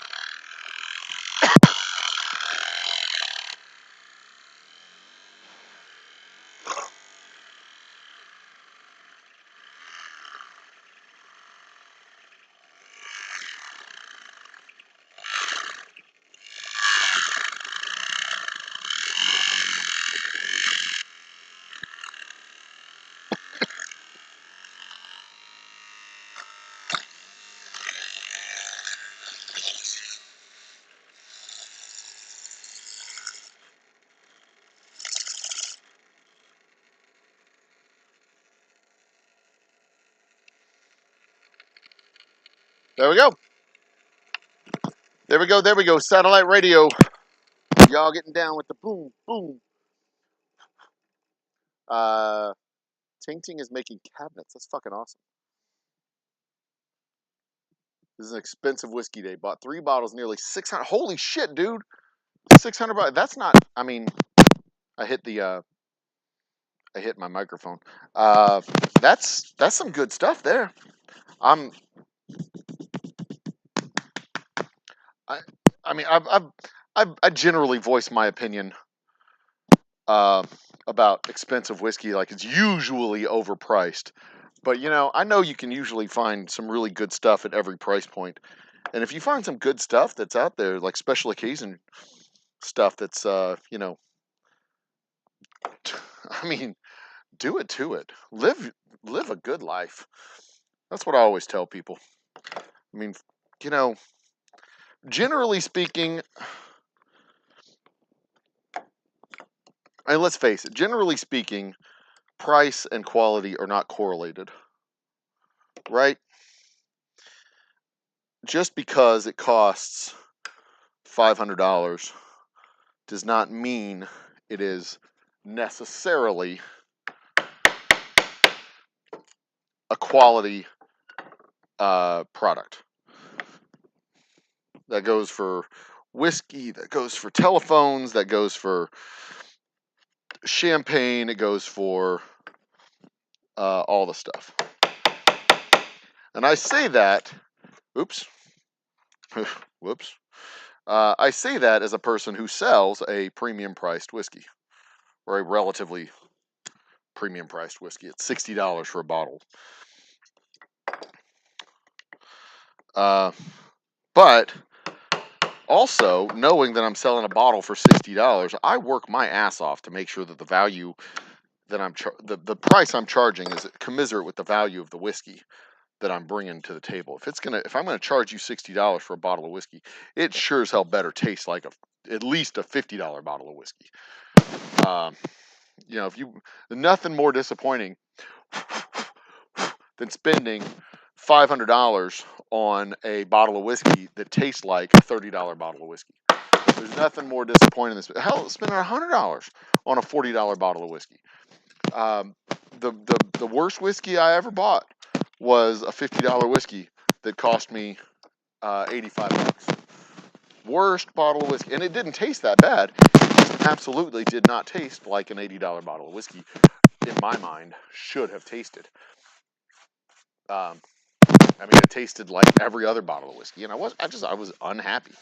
There we go. There we go. There we go. Satellite radio. Y'all getting down with the boom, boom. Ting Ting is making cabinets. That's fucking awesome. This is an expensive whiskey day. Bought 3 bottles, nearly 600. Holy shit, dude. 600 bucks. That's not, I mean, I hit my microphone. Uh, that's some good stuff there. I'm, I, I mean, I generally voice my opinion uh, about expensive whiskey. Like it's usually overpriced, but I know you can usually find some really good stuff at every price point. And if you find some good stuff that's out there, like special occasion stuff that's I mean, do it to it. Live a good life. That's what I always tell people. I mean, you know, generally speaking, and let's face it, generally speaking, price and quality are not correlated, right? Just because it costs $500 does not mean it is necessarily a quality product. That goes for whiskey, that goes for telephones, that goes for champagne, it goes for all the stuff. And I say that, oops, whoops. I say that as a person who sells a premium priced whiskey, or a relatively premium priced whiskey. It's $60 for a bottle. But also, knowing that I'm selling a bottle for $60, I work my ass off to make sure that the value that the price I'm charging is commiserate with the value of the whiskey that I'm bringing to the table. If I'm gonna charge you $60 for a bottle of whiskey, it sure as hell better taste like at least a $50 bottle of whiskey. Nothing more disappointing than spending $500 on a bottle of whiskey that tastes like a $30 bottle of whiskey. There's nothing more disappointing than hell spending $100 on a $40 bottle of whiskey. The worst whiskey I ever bought was a $50 whiskey that cost me $85. Worst bottle of whiskey, and it didn't taste that bad. It just absolutely did not taste like an $80 bottle of whiskey. In my mind, should have tasted. It tasted like every other bottle of whiskey, and I was unhappy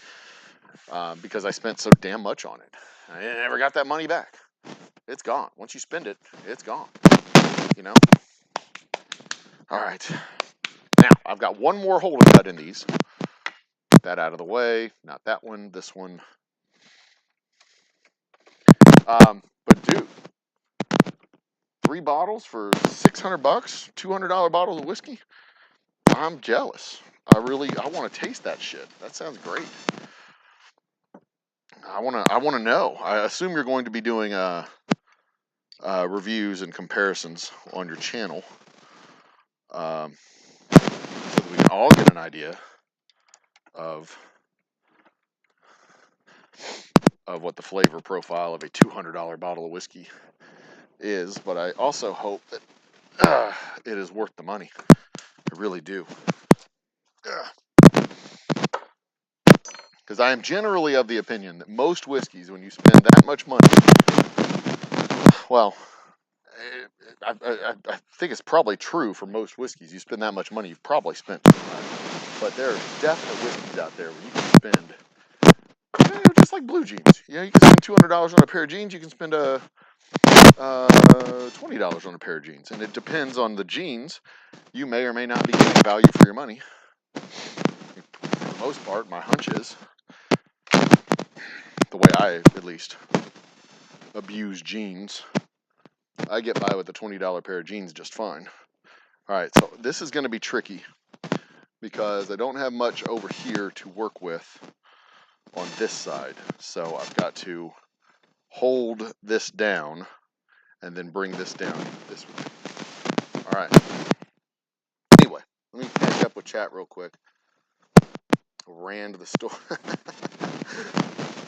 because I spent so damn much on it. I never got that money back. It's gone. Once you spend it, it's gone. All right. Now, I've got one more hole to cut in these. That out of the way. Not that one. This one. But dude, 3 bottles for $600, $200 bottles of whiskey. I'm jealous. I want to taste that shit. That sounds great. I want to know. I assume you're going to be doing reviews and comparisons on your channel, so that we can all get an idea of what the flavor profile of a $200 bottle of whiskey is. But I also hope that it is worth the money. I really do. Because I am generally of the opinion that most whiskeys, when you spend that much money, well, I think it's probably true for most whiskeys. You spend that much money, you've probably spent too much. But there are definite whiskeys out there where you can spend, just like blue jeans. You can spend $200 on a pair of jeans. You can spend $20 on a pair of jeans, and it depends on the jeans. You may or may not be getting value for your money. For the most part, my hunch is, the way I at least abuse jeans, I get by with a $20 pair of jeans just fine. All right, so this is going to be tricky because I don't have much over here to work with on this side. So I've got to hold this down and then bring this down this way. All right. Anyway, let me catch up with chat real quick. Ran to the store.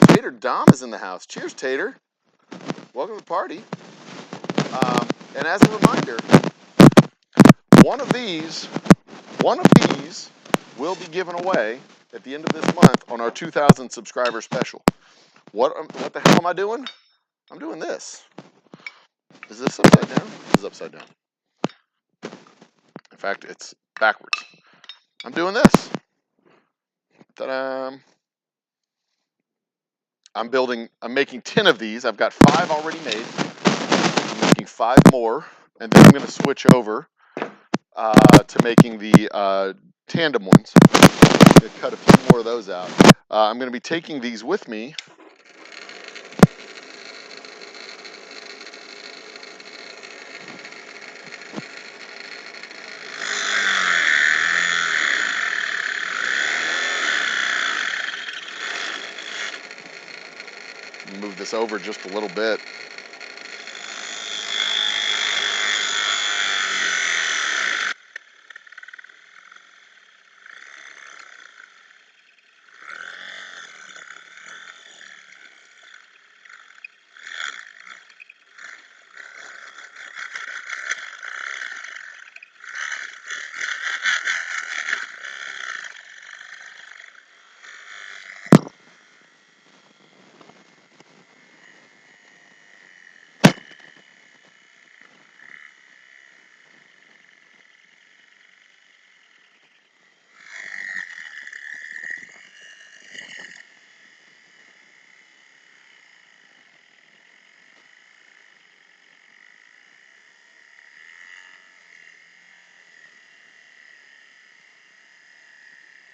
Tater Dom is in the house. Cheers, Tater. Welcome to the party. And as a reminder, one of these will be given away at the end of this month on our 2,000 subscriber special. What the hell am I doing? I'm doing this. Is this upside down? This is upside down. In fact, it's backwards. I'm doing this. Ta-da! I'm making 10 of these. I've got 5 already made. I'm making 5 more, and then I'm going to switch over to making the tandem ones. I'm going to cut a few more of those out. I'm going to be taking these with me. Move this over just a little bit.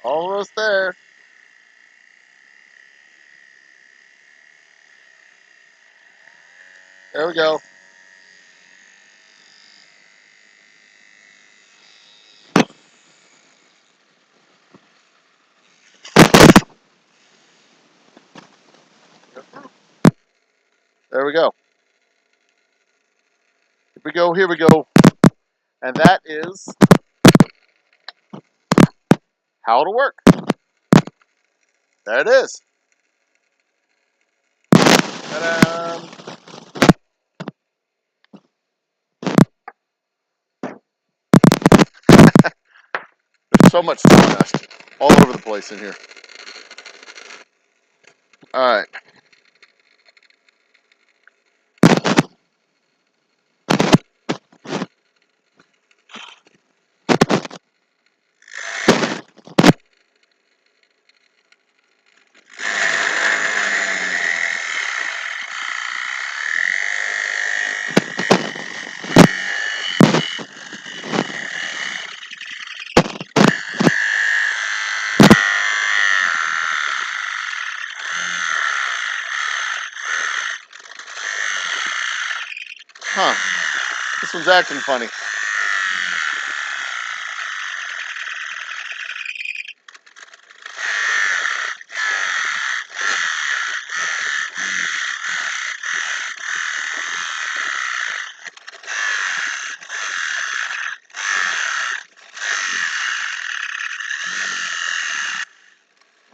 Almost there. There we go. There we go. Here we go. Here we go. And that is how it'll work. There it is. Ta-da! There's so much sawdust all over the place in here. All right. Huh. This one's acting funny.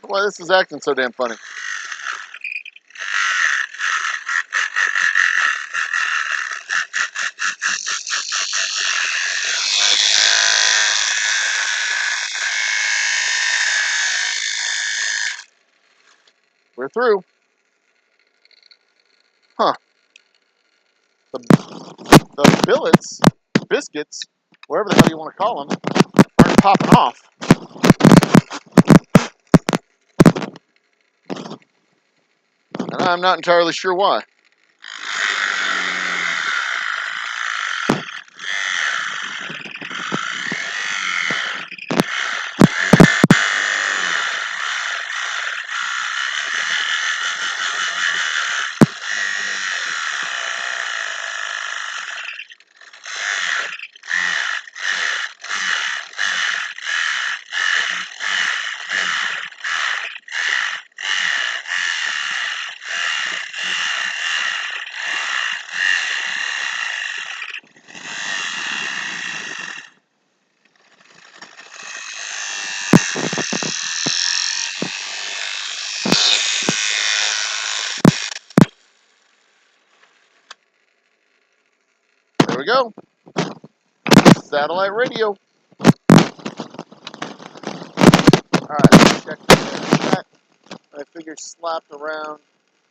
Why this is acting so damn funny. We're through. Huh. The billets, biscuits, whatever the hell you want to call them, aren't popping off. And I'm not entirely sure why. There we go. Satellite radio. Alright, check that. I figure slapped around.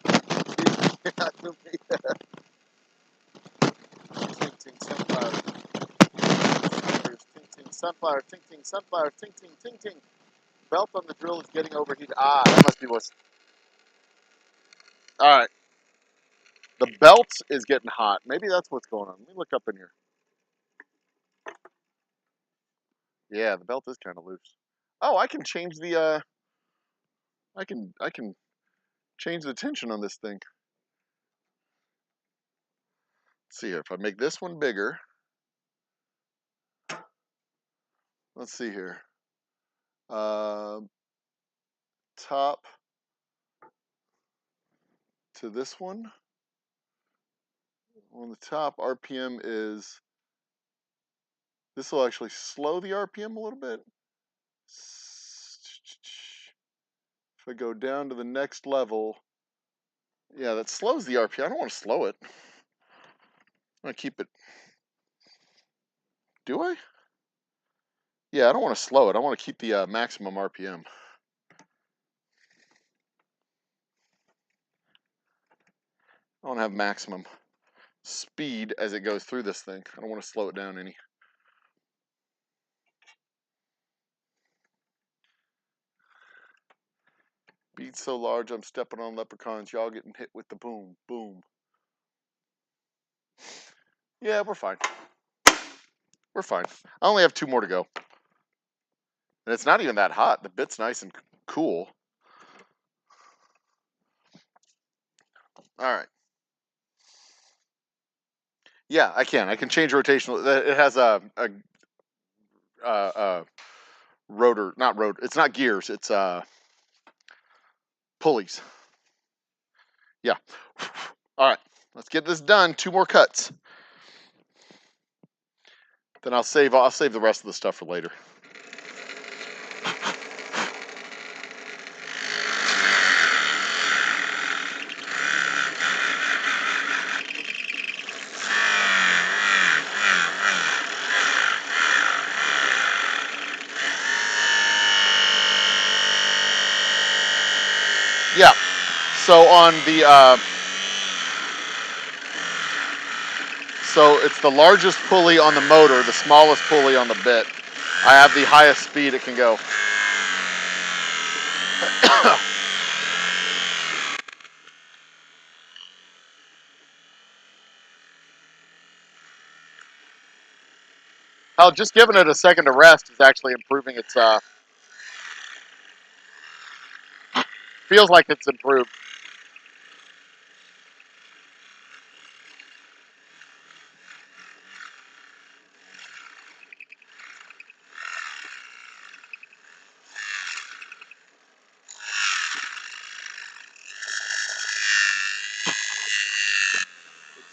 Ting ting sunflower. Ting ting sunflower. Ting ting sunflower. Ting ting ting ting. Belt on the drill is getting overheated. Ah, that must be what's. Alright. The belt is getting hot. Maybe that's what's going on. Let me look up in here. Yeah, the belt is kind of loose. Oh, I can change the I can change the tension on this thing. Let's see here. If I make this one bigger. Let's see here. Top to this one. On the top, RPM is. This will actually slow the RPM a little bit. If I go down to the next level, yeah, that slows the RPM. I don't want to slow it. I want to keep it. Do I? Yeah, I don't want to slow it. I want to keep the maximum RPM. I want to have maximum speed as it goes through this thing. I don't want to slow it down any. Beats so large, I'm stepping on leprechauns. Y'all getting hit with the boom, boom. Yeah, we're fine. We're fine. I only have 2 more to go. And it's not even that hot. The bit's nice and cool. All right. Yeah, I can. I can change rotational. It has a rotor, not rotor. It's not gears. It's pulleys. Yeah. All right. Let's get this done. 2 more cuts. Then I'll save the rest of the stuff for later. Yeah. So on the so it's the largest pulley on the motor, the smallest pulley on the bit. I have the highest speed it can go. Hell, just giving it a second to rest is actually improving its feels like it's improved.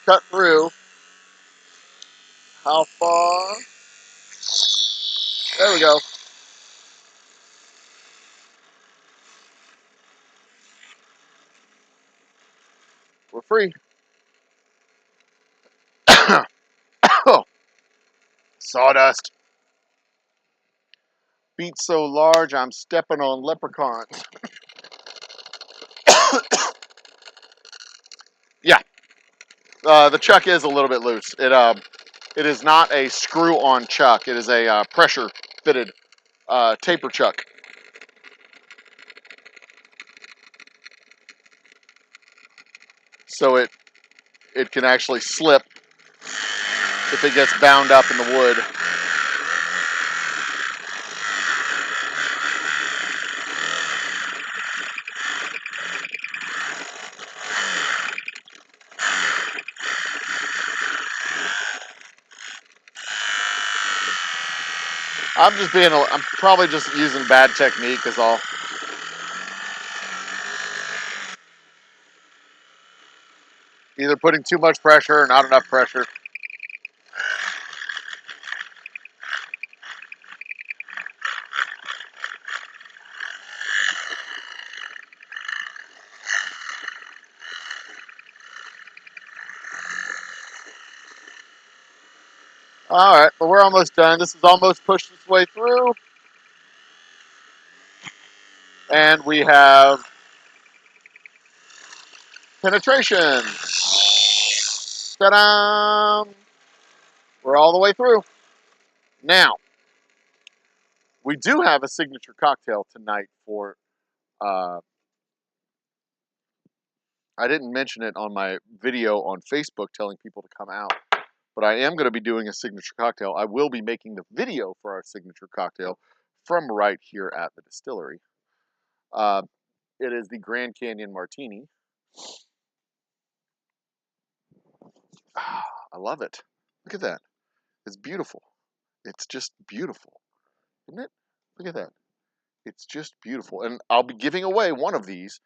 Cut through. How far? There we go. We're free. Oh, sawdust. Feet so large, I'm stepping on leprechauns. Yeah, the chuck is a little bit loose. It is not a screw-on chuck. It is a pressure-fitted taper chuck. So it can actually slip if it gets bound up in the wood. I'm probably just using bad technique is all. Either putting too much pressure or not enough pressure. All right, but we're almost done. This is almost pushed its way through. And we have penetration. Ta-da! We're all the way through. Now, we do have a signature cocktail tonight for, I didn't mention it on my video on Facebook telling people to come out, but I am going to be doing a signature cocktail. I will be making the video for our signature cocktail from right here at the distillery. It is the Grand Canyon Martini. I love it. Look at that. It's beautiful. It's just beautiful, isn't it? Look at that. It's just beautiful. And I'll be giving away one of these.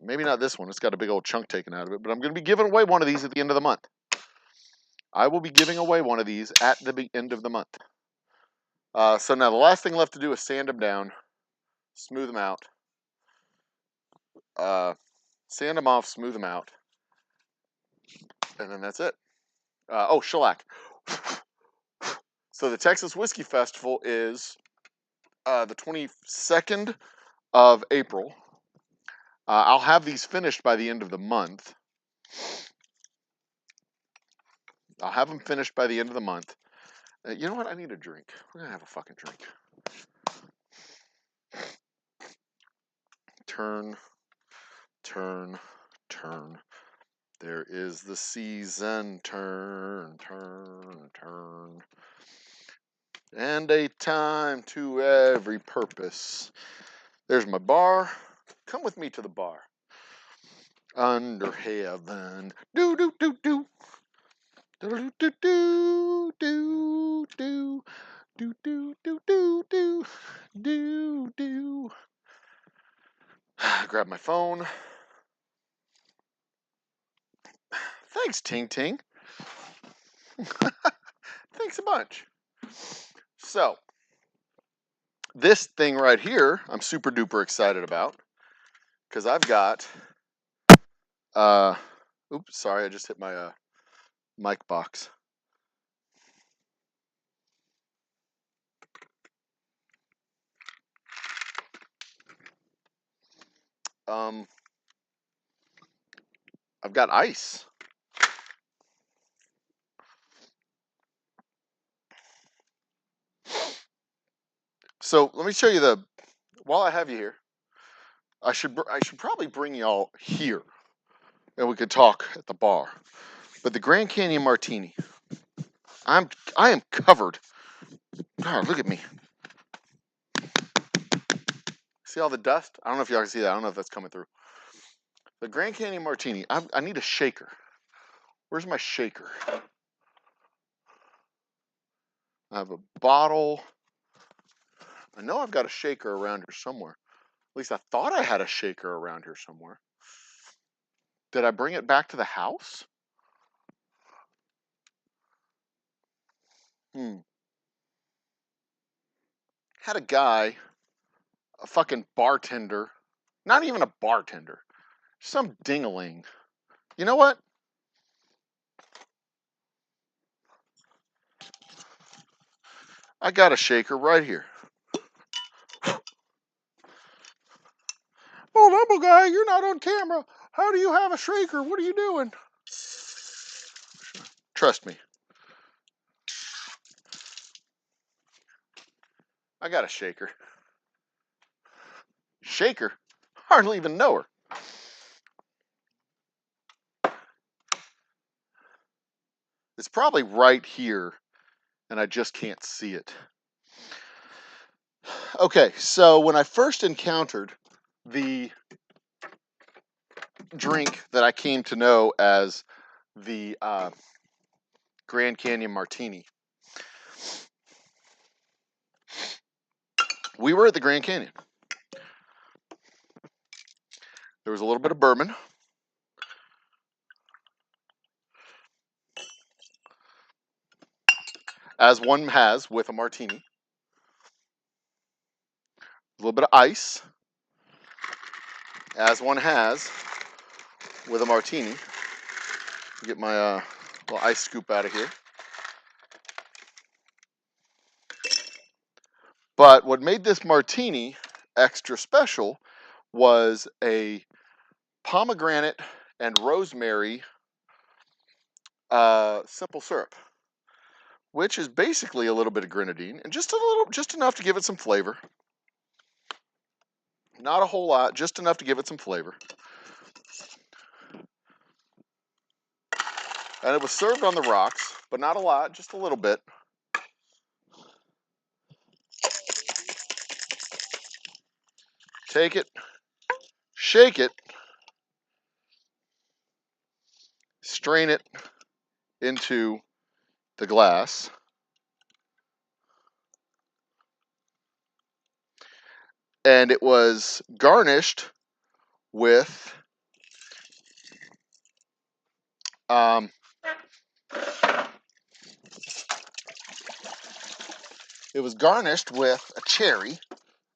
Maybe not this one. It's got a big old chunk taken out of it, but I'm going to be giving away one of these at the end of the month. I will be giving away one of these at the end of the month. So now the last thing left to do is sand them down, smooth them out, sand them off, smooth them out, and then that's it. Oh, shellac. So the Texas Whiskey Festival is the 22nd of April. I'll have these finished by the end of the month. I'll have them finished by the end of the month. You know what? I need a drink. We're going to have a fucking drink. Turn, turn, turn. There is the season. Turn, turn, turn. And a time to every purpose. There's my bar. Come with me to the bar. Under heaven. Do do do do. Do do do do do do do do do do do do. Grab my phone. Thanks, Ting Ting. Thanks a bunch. So, this thing right here, I'm super duper excited about because I've got. Oops, sorry, I just hit my mic box. I've got ice. So let me show you while I have you here, I should probably bring y'all here and we could talk at the bar. But the Grand Canyon Martini, I am covered. God, look at me. See all the dust? I don't know if y'all can see that. I don't know if that's coming through. The Grand Canyon Martini, I need a shaker. Where's my shaker? I have a bottle. I know I've got a shaker around here somewhere. At least I thought I had a shaker around here somewhere. Did I bring it back to the house? Had a guy, a fucking bartender, not even a bartender, some dingaling. You know what? I got a shaker right here. Old Humble guy, you're not on camera. How do you have a shaker? What are you doing? Trust me. I got a shaker. Shaker? Hardly even know her. It's probably right here, and I just can't see it. Okay, so when I first encountered the drink that I came to know as the Grand Canyon Martini, we were at the Grand Canyon. There was a little bit of bourbon. As one has with a martini. A little bit of ice. As one has with a martini. Get my little ice scoop out of here. But what made this martini extra special was a pomegranate and rosemary simple syrup, which is basically a little bit of grenadine and just enough to give it some flavor. Not a whole lot, just enough to give it some flavor. And it was served on the rocks, but not a lot, just a little bit. Take it, shake it, strain it into the glass. And it was garnished with a cherry.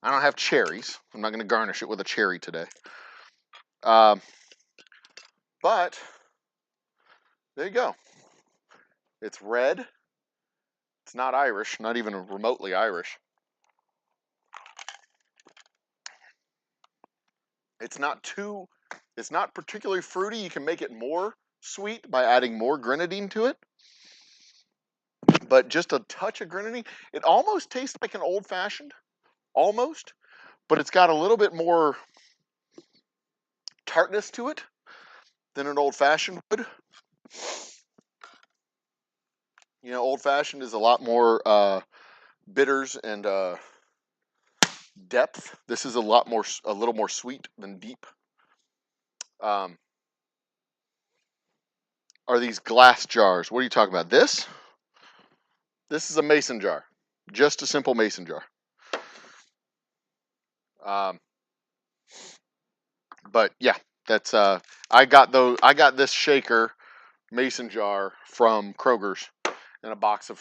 I don't have cherries. I'm not going to garnish it with a cherry today. But there you go. It's red. It's not Irish, not even remotely Irish. It's not particularly fruity. You can make it more sweet by adding more grenadine to it. But just a touch of grenadine. It almost tastes like an old fashioned. Almost. But it's got a little bit more tartness to it than an old fashioned would. You know, old fashioned is a lot more bitters and depth. This is a little more sweet than deep. Are these glass jars? What are you talking about? This is a mason jar, just a simple mason jar. But yeah, that's I got this shaker mason jar from Kroger's in a box of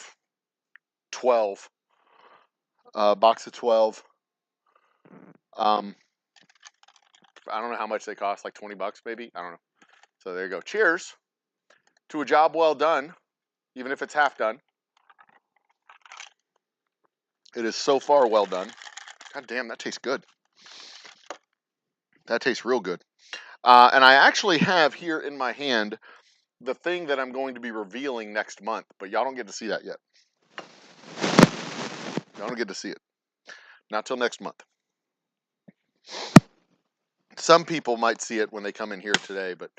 12. Box of 12. I don't know how much they cost, like $20 maybe. I don't know. So there you go. Cheers to a job well done, even if it's half done. It is so far well done. God damn, that tastes good. That tastes real good. And I actually have here in my hand the thing that I'm going to be revealing next month, but y'all don't get to see that yet. Y'all don't get to see it. Not till next month. Some people might see it when they come in here today, but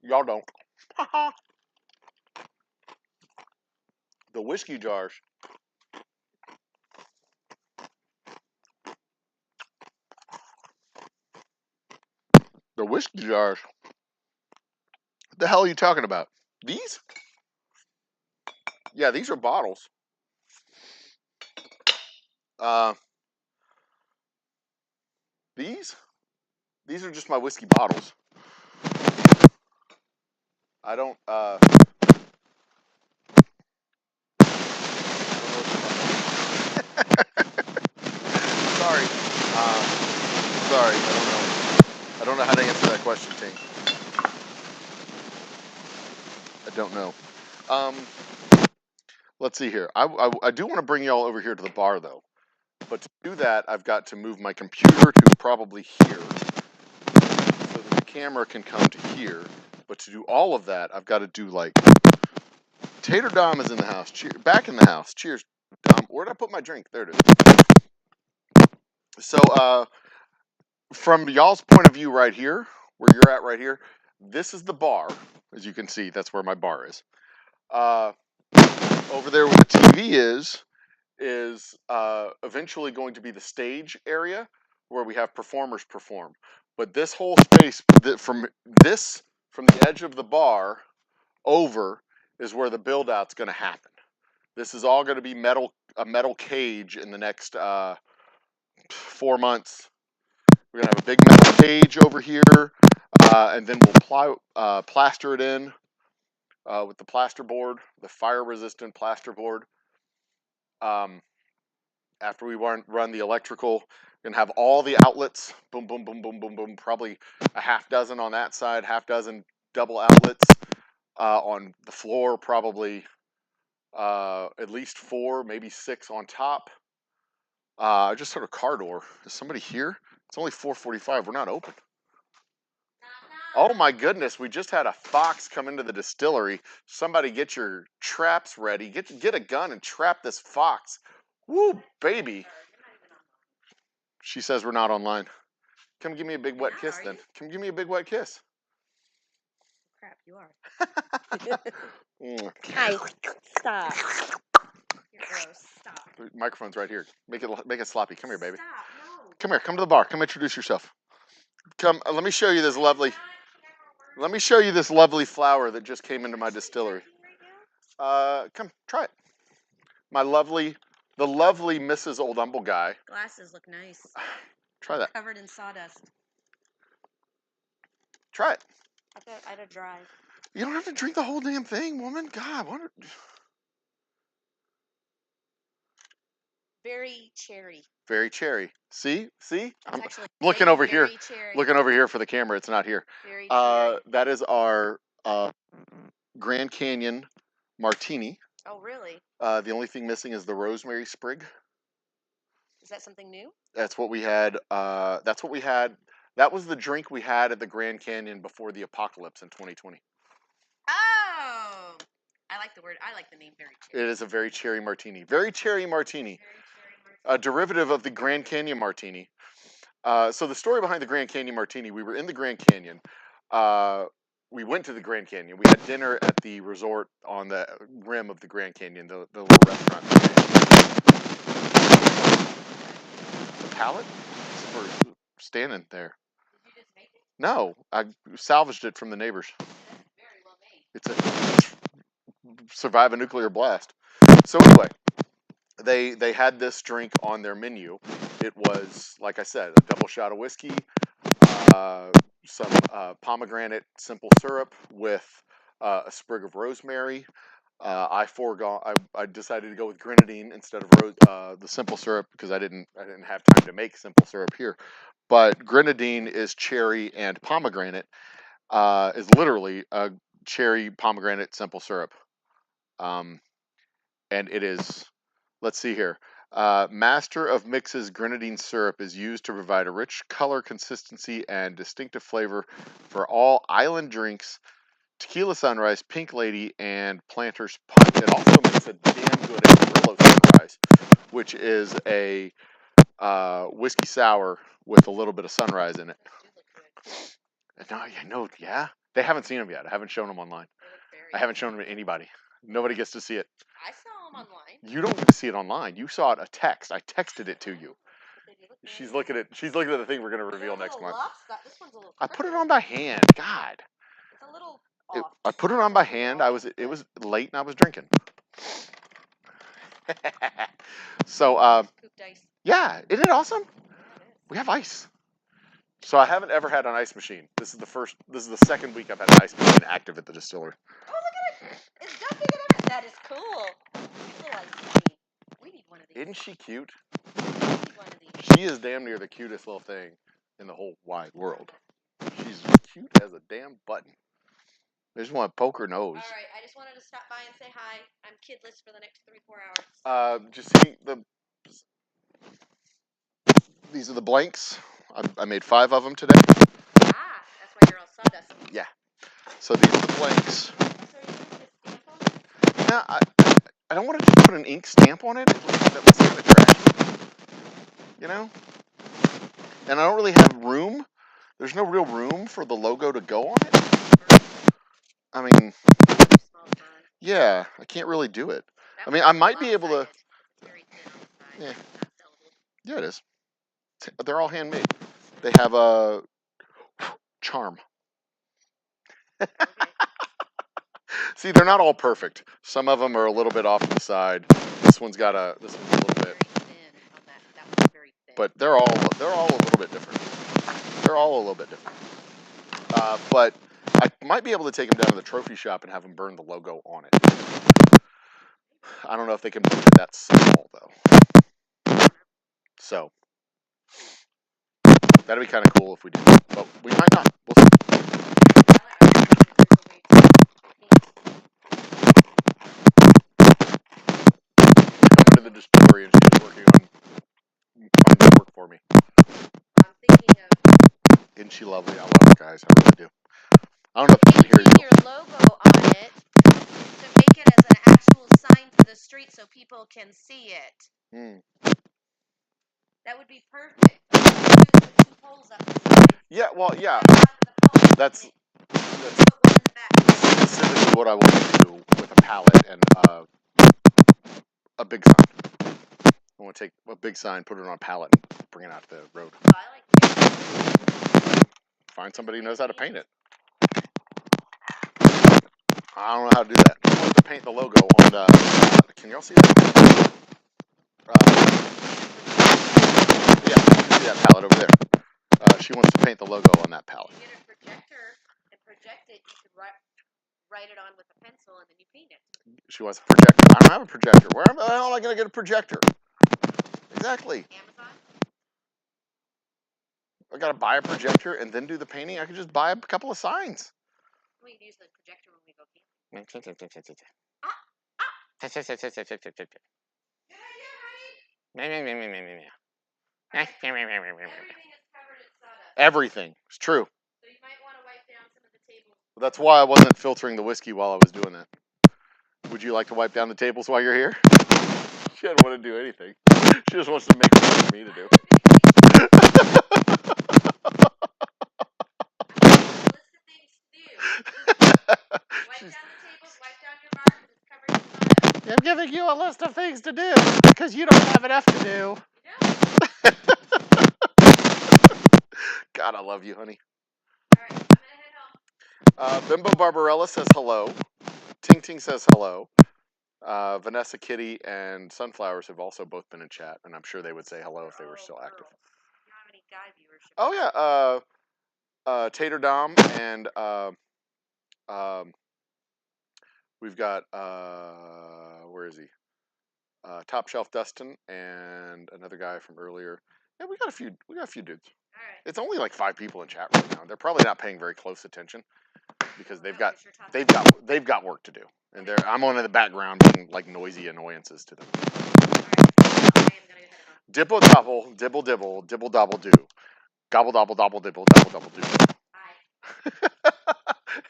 y'all don't. The whiskey jars. The whiskey jars. What the hell are you talking about? These? Yeah, these are bottles. These are just my whiskey bottles. I don't sorry. Sorry, I don't know. I don't know how to answer that question, Ting. I don't know. Let's see here. I do want to bring y'all over here to the bar, though. But to do that, I've got to move my computer to probably here, so that the camera can come to here. But to do all of that, I've got to do like Tater Dom is in the house. Back in the house. Cheers, Dom. Where'd I put my drink? There it is. So, from y'all's point of view, right here, where you're at, right here, this is the bar. As you can see, that's where my bar is. Over there, where the TV is eventually going to be the stage area where we have performers perform. But this whole space from the edge of the bar over is where the build out's going to happen. This is all going to be a metal cage in the next 4 months. We're going to have a big metal cage over here, and then we'll plaster it in with the plaster board, the fire resistant plaster board. After we run the electrical, we're going to have all the outlets, boom, boom, boom, boom, boom, boom, probably a half dozen on that side, half dozen double outlets on the floor, probably at least 4, maybe 6 on top. I just heard a car door. Is somebody here? It's only 4:45. We're not open. Oh my goodness, we just had a fox come into the distillery. Somebody get your traps ready. Get a gun and trap this fox. Woo, baby. She says we're not online. Come give me a big wet kiss then. Come give me a big wet kiss. Crap, you are. Hi. Stop. You're gross. Stop. The microphone's right here. Make it sloppy. Come here, baby. Stop. No. Come here. Come to the bar. Come introduce yourself. Come. Let me show you this lovely. Let me show you this lovely flower that just came into my distillery. Come try it. The lovely Mrs. Old Humble guy. Glasses look nice. Try that. Covered in sawdust. Try it. I had to drive. You don't have to drink the whole damn thing, woman. God, what? Very cherry. Very cherry. See? I'm actually looking over here. Cherry. Looking over here for the camera. It's not here. Very cherry. That is our Grand Canyon Martini. Oh, really? The only thing missing is the rosemary sprig. Is that something new? That's what we had. That was the drink we had at the Grand Canyon before the apocalypse in 2020. Oh, I like the name very cherry. It is a very cherry martini. Very cherry martini. A derivative of the Grand Canyon Martini. So the story behind the Grand Canyon Martini, we were in the Grand Canyon. we went to the Grand Canyon. We had dinner at the resort on the rim of the Grand Canyon, the little restaurant. The pallet? We're standing there. Did you just make it? No, I salvaged it from the neighbors. That's very well made. It's survive a nuclear blast. So anyway, they had this drink on their menu. It was, like I said, a double shot of whiskey, some pomegranate simple syrup with a sprig of rosemary. I decided to go with grenadine instead of the simple syrup because I didn't have time to make simple syrup here. But grenadine is cherry and pomegranate. Is literally a cherry pomegranate simple syrup. And it is, let's see here. Master of Mixes grenadine syrup is used to provide a rich color, consistency, and distinctive flavor for all island drinks, Tequila Sunrise, Pink Lady, and Planter's Punch. It also makes a damn good Amarillo Sunrise, which is a whiskey sour with a little bit of sunrise in it. No, yeah. They haven't seen them yet. I haven't shown them online. I haven't shown them to anybody. Nobody gets to see it. I saw them online. You don't get to see it online. You saw it a text. I texted it to you. She's looking at the thing we're gonna reveal next month. This one's a little I put it on by hand. God. It's a little off. I put it on by hand. It was late and I was drinking. So yeah, isn't it awesome? We have ice. So I haven't ever had an ice machine. This is the second week I've had an ice machine active at the distillery. Oh, look at it! It's jumping and everything. That is cool. Little ice machine. We need one of these. Isn't she cute? We need one of these. She is damn near the cutest little thing in the whole wide world. She's cute as a damn button. I just want to poke her nose. All right, I just wanted to stop by and say hi. I'm kidless for the next 3-4 hours. Just see these are the blanks. I made 5 of them today. That's why you're all sawdust. Yeah. So these are the blanks. So you're going to put a stamp on it? Now, I don't want to just put an ink stamp on it. That looks kind of trashy. You know? And I don't really have room. There's no real room for the logo to go on it. I mean, yeah, I can't really do it. I mean, I might be able to. Yeah. Yeah, it is. They're all handmade. They have a charm. See, they're not all perfect. Some of them are a little bit off to the side. This one's a little bit. But they're all a little bit different. They're all a little bit different. But I might be able to take them down to the trophy shop and have them burn the logo on it. I don't know if they can burn it that small though. So that'd be kind of cool if we did, but we might not. We'll see. Coming to the distillery and she's working on finding work for me. I'm thinking of. Isn't she lovely? I love her, guys. I really do. I don't know if you can hear you. Your logo on it to make it as an actual sign to the street so people can see it. That would be perfect. Put 2 poles up the side. Yeah, well, yeah. That's put one in the back. specifically what I want to do with a pallet and a big sign. I want to take a big sign, put it on a pallet, and bring it out to the road. Oh, I like it. Find somebody who knows how to paint it. I don't know how to do that. I want to paint the logo on the. Can y'all see that? Yeah, you can see that pallet over there. She wants to paint the logo on that pallet. You get a projector and project it. You could write it on with a pencil and then you paint it. She wants a projector. I don't have a projector. Where the hell am I going to get a projector? Exactly. Amazon? I got to buy a projector and then do the painting. I could just buy a couple of signs. We can use the projector when we go camping. Good idea, Good idea, honey. Everything is covered in sawdust. Everything. It's true. So you might want to wipe down some of the tables. That's why I wasn't filtering the whiskey while I was doing that. Would you like to wipe down the tables while you're here? She doesn't want to do anything. She just wants to make work for me to do. List of things to do. giving you a list of things to do because you don't have enough to do. God, I love you, honey. All right, I'm gonna head home. Bimbo Barbarella says hello. Ting Ting says hello. Vanessa Kitty and Sunflowers have also both been in chat, and I'm sure they would say hello if they were still active. You don't have any guy viewership. Oh yeah, Tater Dom and we've got where is he? Top Shelf Dustin and another guy from earlier. Yeah, we got a few dudes. All right. It's only like 5 people in chat right now. They're probably not paying very close attention because they've got work to do, and I'm on in the background being like noisy annoyances to them. All right. I am gonna head home. Dibble dobble, dibble dibble, dibble dobble do, gobble dobble dobble dibble dobble double do.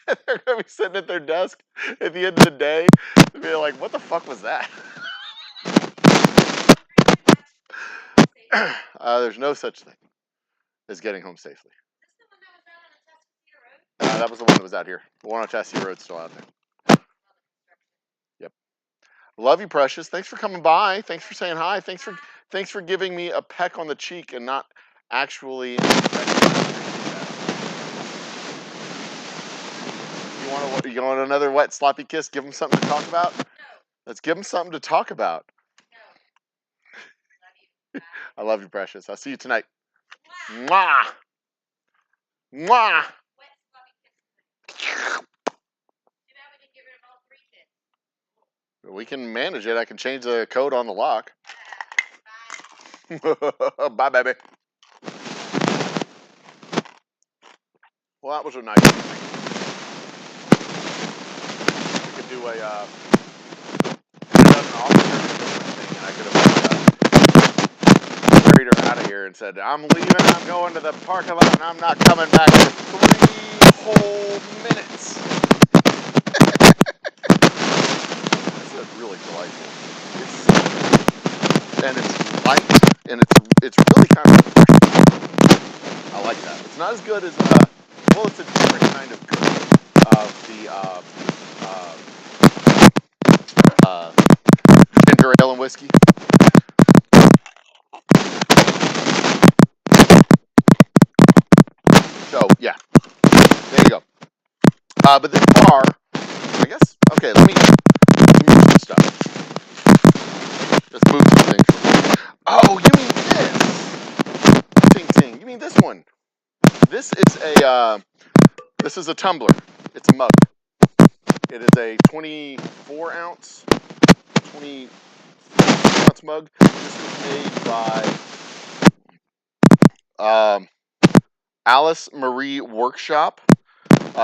And they're gonna be sitting at their desk at the end of the day and be like, "What the fuck was that?" There's no such thing as getting home safely. That was the one that was out here. The one on Chassis Road still out there. Yep. Love you, Precious. Thanks for coming by. Thanks for saying hi. Thanks for giving me a peck on the cheek and not actually. You want another wet sloppy kiss? Give them something to talk about. No. Let's give them something to talk about. No. I love you, Precious. I'll see you tonight. Mwah. Mwah. We can manage it. I can change the code on the lock. Bye, baby. Well, that was a nice thing. We could do an officer thing, and I could have carried her out of here and said, "I'm leaving. I'm going to the parking lot, and I'm not coming back for 3 whole minutes." It's really delightful. It's light, and it's really kind of refreshing. I like that. It's not as good as well, it's a different kind of good of the ginger ale and whiskey. So yeah, there you go. But this bar, I guess. Okay, let me move some stuff. Let's move some things. Oh, you mean this? Ting ting. You mean this one? This is a tumbler. It's a mug. It is a 24 ounce mug. This is made by Alice Marie Workshop.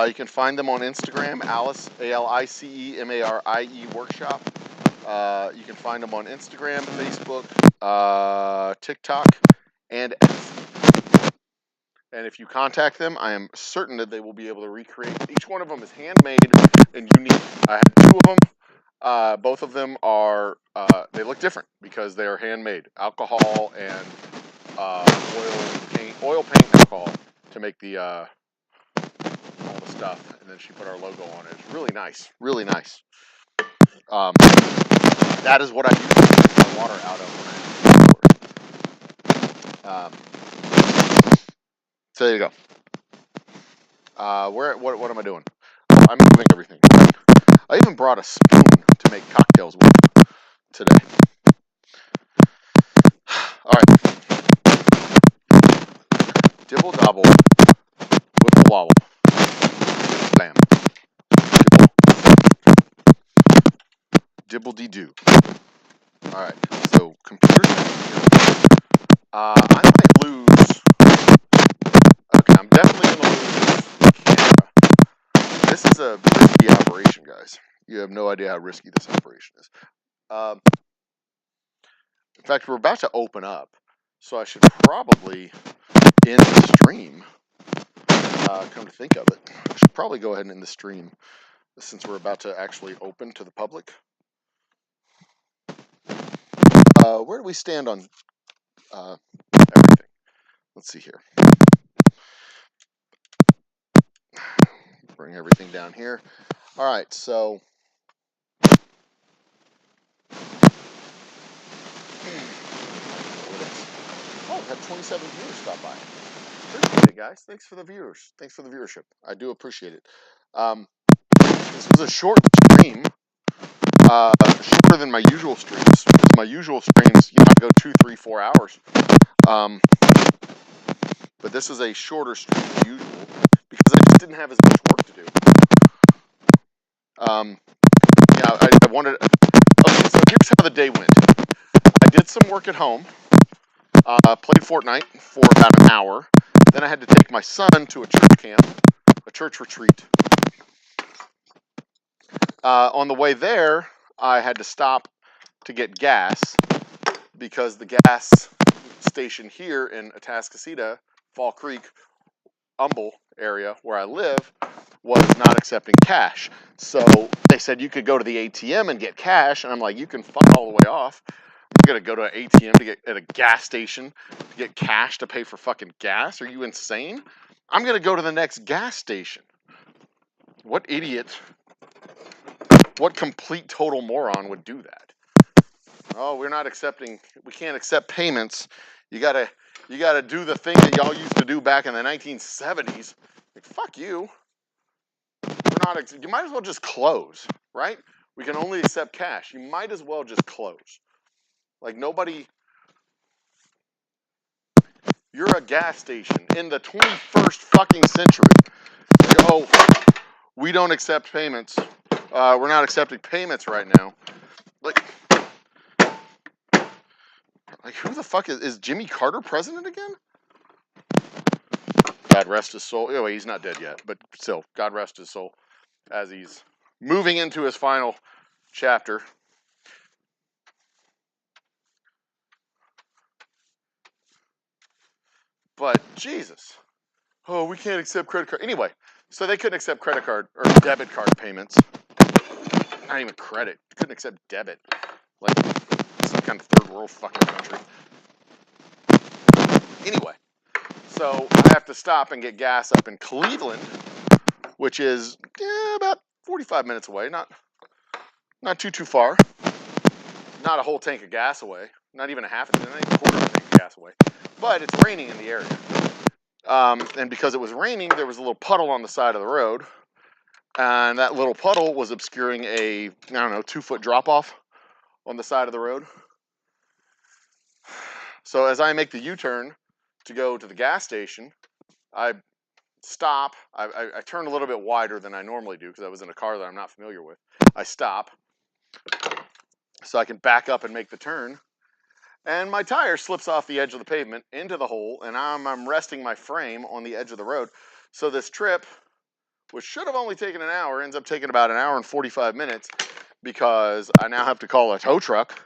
You can find them on Instagram, Alice, ALICEMARIE Workshop. You can find them on Instagram, Facebook, TikTok, and Etsy. And if you contact them, I am certain that they will be able to recreate. Each one of them is handmade and unique. I had 2 of them. Both of them are, they look different because they are handmade. Alcohol and oil paint and alcohol to make all the stuff. And then she put our logo on it. It's really nice, really nice. That is what I use my water out of when I so there you go. What am I doing? Oh, I'm moving everything. I even brought a spoon to make cocktails with today. All right. Dibble dobble, whipple wobble, blam. Dibble dee doo. All right. So computers. I might lose. Okay, I'm definitely gonna lose the camera. This is a risky operation, guys. You have no idea how risky this operation is. In fact, we're about to open up, so I should probably end the stream. Come to think of it, I should probably go ahead and end the stream since we're about to actually open to the public. Where do we stand on everything? Let's see here. Bring everything down here. All right, so had 27 viewers stop by. Appreciate it, guys. Thanks for the viewers. Thanks for the viewership. I do appreciate it. This was a short stream, shorter than my usual streams. Because my usual streams, I go 2, 3, 4 hours. But this is a shorter stream than usual because I just didn't have as much work to do. I wanted. Okay, so here's how the day went. I did some work at home. Played Fortnite for about an hour. Then I had to take my son to a church camp, a church retreat. On the way there, I had to stop to get gas because the gas station here in Atascocita, Fall Creek, Humble area where I live was not accepting cash. So they said you could go to the ATM and get cash, and I'm like, you can fuck all the way off. I'm gonna go to an ATM to get at a gas station to get cash to pay for fucking gas. Are you insane? I'm gonna go to the next gas station. What idiot? What complete total moron would do that? Oh, we're not accepting. We can't accept payments. You gotta do the thing that y'all used to do back in the 1970s. Like, fuck you. We're not. You might as well just close, right? We can only accept cash. You might as well just close. Like, nobody. You're a gas station in the 21st fucking century. Like, oh, we don't accept payments. We're not accepting payments right now. Like who the fuck is Jimmy Carter president again? God rest his soul. Oh, he's not dead yet, but still, God rest his soul as he's moving into his final chapter. But Jesus, oh, we can't accept credit card. Anyway, so they couldn't accept credit card or debit card payments. Not even credit. Couldn't accept debit. Like some kind of third world fucking country. Anyway, so I have to stop and get gas up in Cleveland, which is about 45 minutes away. Not too far. Not a whole tank of gas away. Not even a half, not even a quarter of a tank of gas away. But it's raining in the area. And because it was raining, there was a little puddle on the side of the road. And that little puddle was obscuring a, 2-foot drop off on the side of the road. So as I make the U-turn to go to the gas station, I stop. I turn a little bit wider than I normally do because I was in a car that I'm not familiar with. I stop so I can back up and make the turn. And my tire slips off the edge of the pavement into the hole, and I'm resting my frame on the edge of the road. So this trip, which should have only taken an hour, ends up taking about an hour and 45 minutes because I now have to call a tow truck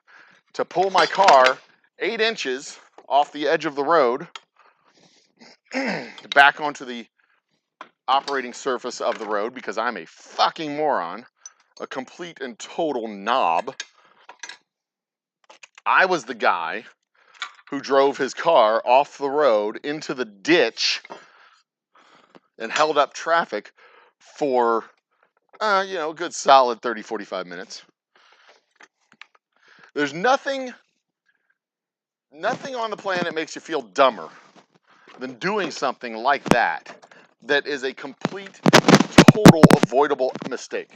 to pull my car 8 inches off the edge of the road back onto the operating surface of the road because I'm a fucking moron, a complete and total knob. I was the guy who drove his car off the road into the ditch and held up traffic for, a good solid 30, 45 minutes. There's nothing on the planet makes you feel dumber than doing something like that is a complete, total, avoidable mistake.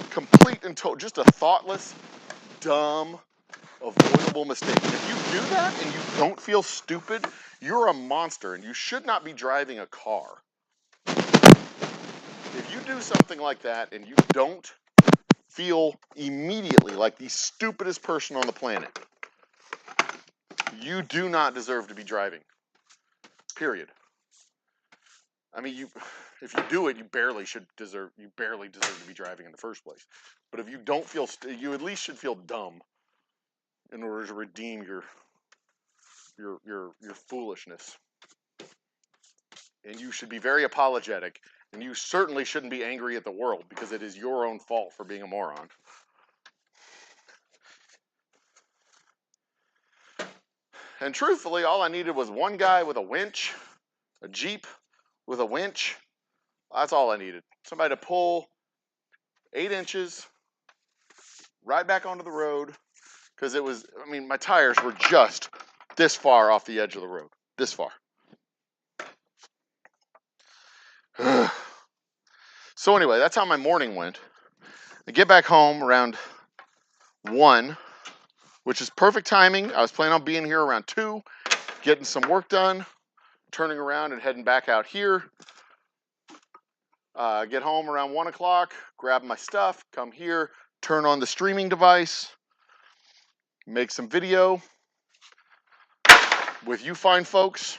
Complete and total, just a thoughtless, dumb, avoidable mistake. If you do that and you don't feel stupid, you're a monster and you should not be driving a car. If you do something like that and you don't feel immediately like the stupidest person on the planet, you do not deserve to be driving. Period. I mean, if you do it, you barely deserve to be driving in the first place. But if you don't feel, you at least should feel dumb in order to redeem your foolishness. And you should be very apologetic. And you certainly shouldn't be angry at the world because it is your own fault for being a moron. And truthfully, all I needed was one guy with a winch, a Jeep with a winch. That's all I needed. Somebody to pull 8 inches right back onto the road because my tires were just this far off the edge of the road. this far. So anyway, that's how my morning went. I get back home around 1, which is perfect timing. I was planning on being here around 2, getting some work done, turning around and heading back out here. Get home around 1 o'clock, grab my stuff, come here, turn on the streaming device, make some video with you fine folks,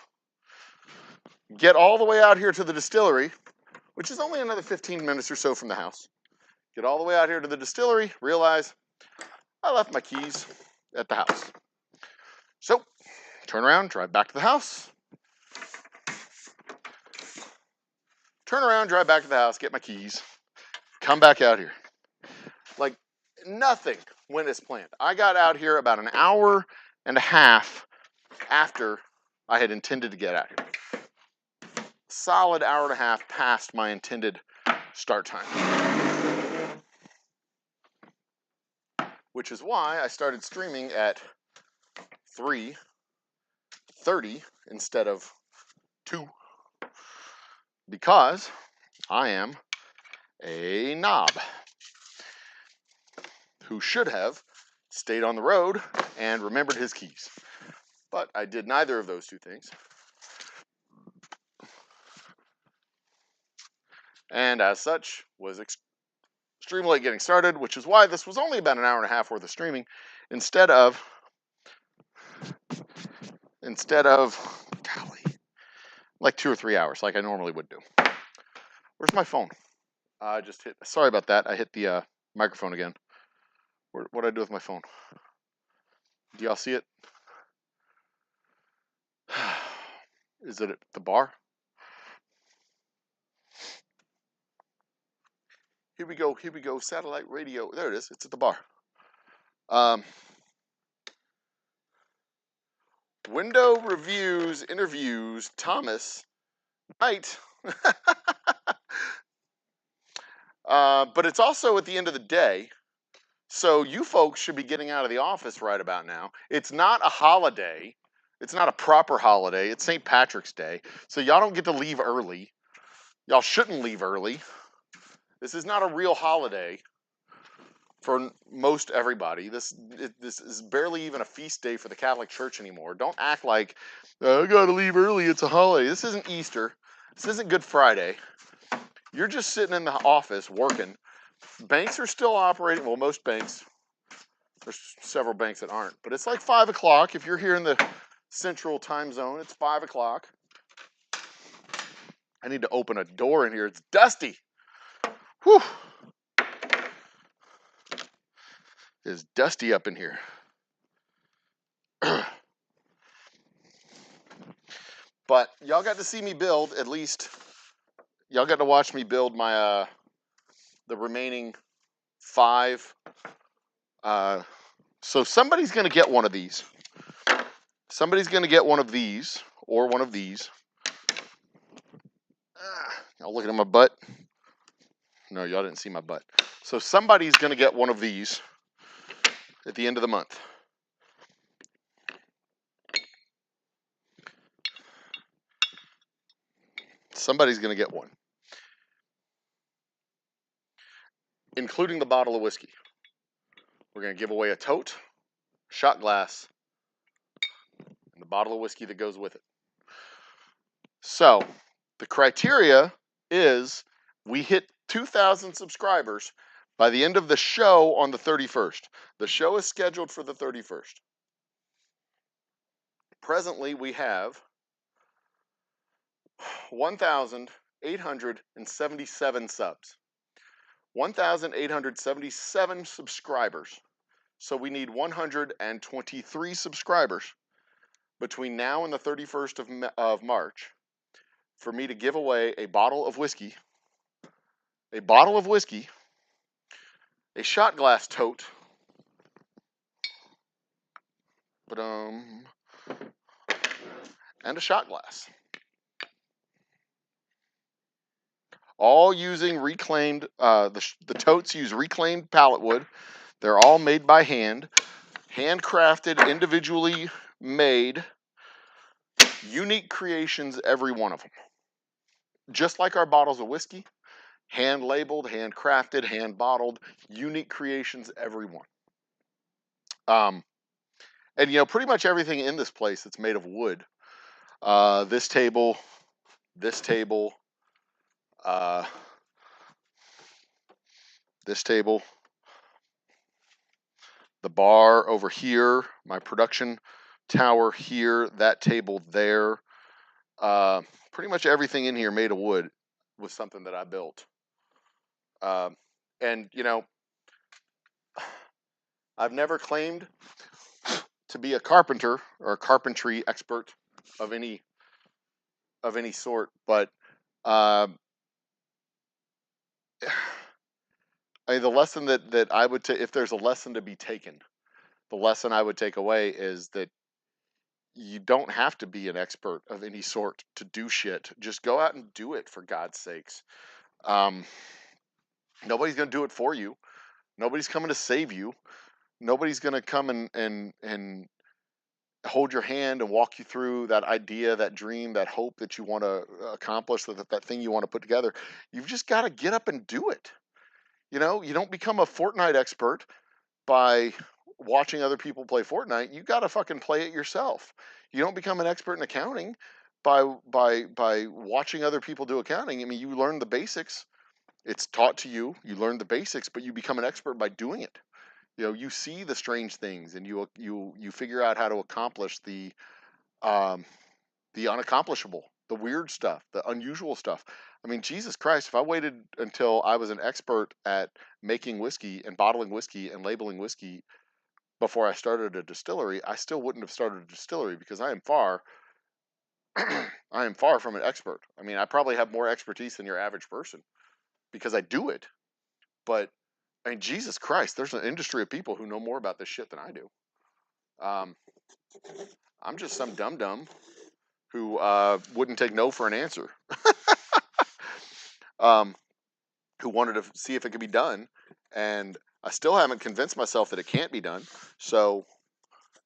get all the way out here to the distillery, which is only another 15 minutes or so from the house. Get all the way out here to the distillery, realize I left my keys at the house. So, turn around, drive back to the house. Turn around, drive back to the house, get my keys, come back out here. Like, nothing went as planned. I got out here about an hour and a half after I had intended to get out here. Solid hour and a half past my intended start time. Which is why I started streaming at 3:30 instead of 2. Because I am a knob who should have stayed on the road and remembered his keys. But I did neither of those two things. And as such, was extremely late getting started, which is why this was only about an hour and a half worth of streaming instead of golly, like 2 or 3 hours like I normally would do. Where's my phone? I just hit, sorry about that. I hit the microphone again. What did I do with my phone? Do y'all see it? Is it at the bar? Here we go, satellite radio. There it is, it's at the bar. Window reviews, interviews, Thomas, Knight. But it's also at the end of the day, so you folks should be getting out of the office right about now. It's not a holiday. It's not a proper holiday. It's St. Patrick's Day. So y'all don't get to leave early. Y'all shouldn't leave early. This is not a real holiday for most everybody. This is barely even a feast day for the Catholic Church anymore. Don't act like, I gotta leave early, it's a holiday. This isn't Easter. This isn't Good Friday. You're just sitting in the office working. Banks are still operating. Well, most banks. There's several banks that aren't. But it's like 5 o'clock. If you're here in the central time zone, it's 5 o'clock. I need to open a door in here. It's dusty. Whew. It's dusty up in here. But y'all got to see me build, at least. Y'all got to watch me build my the remaining 5. So somebody's going to get one of these. Somebody's going to get one of these or one of these. Y'all looking at my butt? No, y'all didn't see my butt. So somebody's going to get one of these at the end of the month. Somebody's going to get one. Including the bottle of whiskey. We're going to give away a tote, shot glass, and the bottle of whiskey that goes with it. So, the criteria is we hit 2,000 subscribers by the end of the show on the 31st. The show is scheduled for the 31st. Presently, we have 1,877 subs. 1,877 subscribers. So we need 123 subscribers between now and the 31st of March for me to give away a bottle of whiskey, a shot glass tote, and a shot glass. All using reclaimed, the totes use reclaimed pallet wood. They're all made by hand, handcrafted, individually made Unique creations, every one of them. Just like our bottles of whiskey, hand labeled, hand crafted, hand bottled, unique creations, every one. And pretty much everything in this place that's made of wood. This table, this table, uh, this table, the bar over here, my production tower here, that table there. Pretty much everything in here made of wood was something that I built. And I've never claimed to be a carpenter or a carpentry expert of any sort, but uh, the lesson that I would take, if there's a lesson to be taken, the lesson I would take away is that you don't have to be an expert of any sort to do shit. Just go out and do it, for God's sakes. Nobody's gonna do it for you. Nobody's coming to save you. Nobody's gonna come and hold your hand and walk you through that idea, that dream, that hope that you want to accomplish, that thing you want to put together. You've just got to get up and do it. You don't become a Fortnite expert by watching other people play Fortnite. You got to fucking play it yourself. You don't become an expert in accounting by watching other people do accounting. I mean, you learn the basics. It's taught to you. You learn the basics, but you become an expert by doing it. You see the strange things, and you figure out how to accomplish um, the unaccomplishable, the weird stuff, the unusual stuff. I mean, Jesus Christ, if I waited until I was an expert at making whiskey and bottling whiskey and labeling whiskey before I started a distillery, I still wouldn't have started a distillery, because I am far I am far from an expert. I mean, I probably have more expertise than your average person because I do it. But I mean, Jesus Christ, there's an industry of people who know more about this shit than I do. Um, I'm just some dum dum who wouldn't take no for an answer. um, who wanted to see if it could be done, and I still haven't convinced myself that it can't be done. So,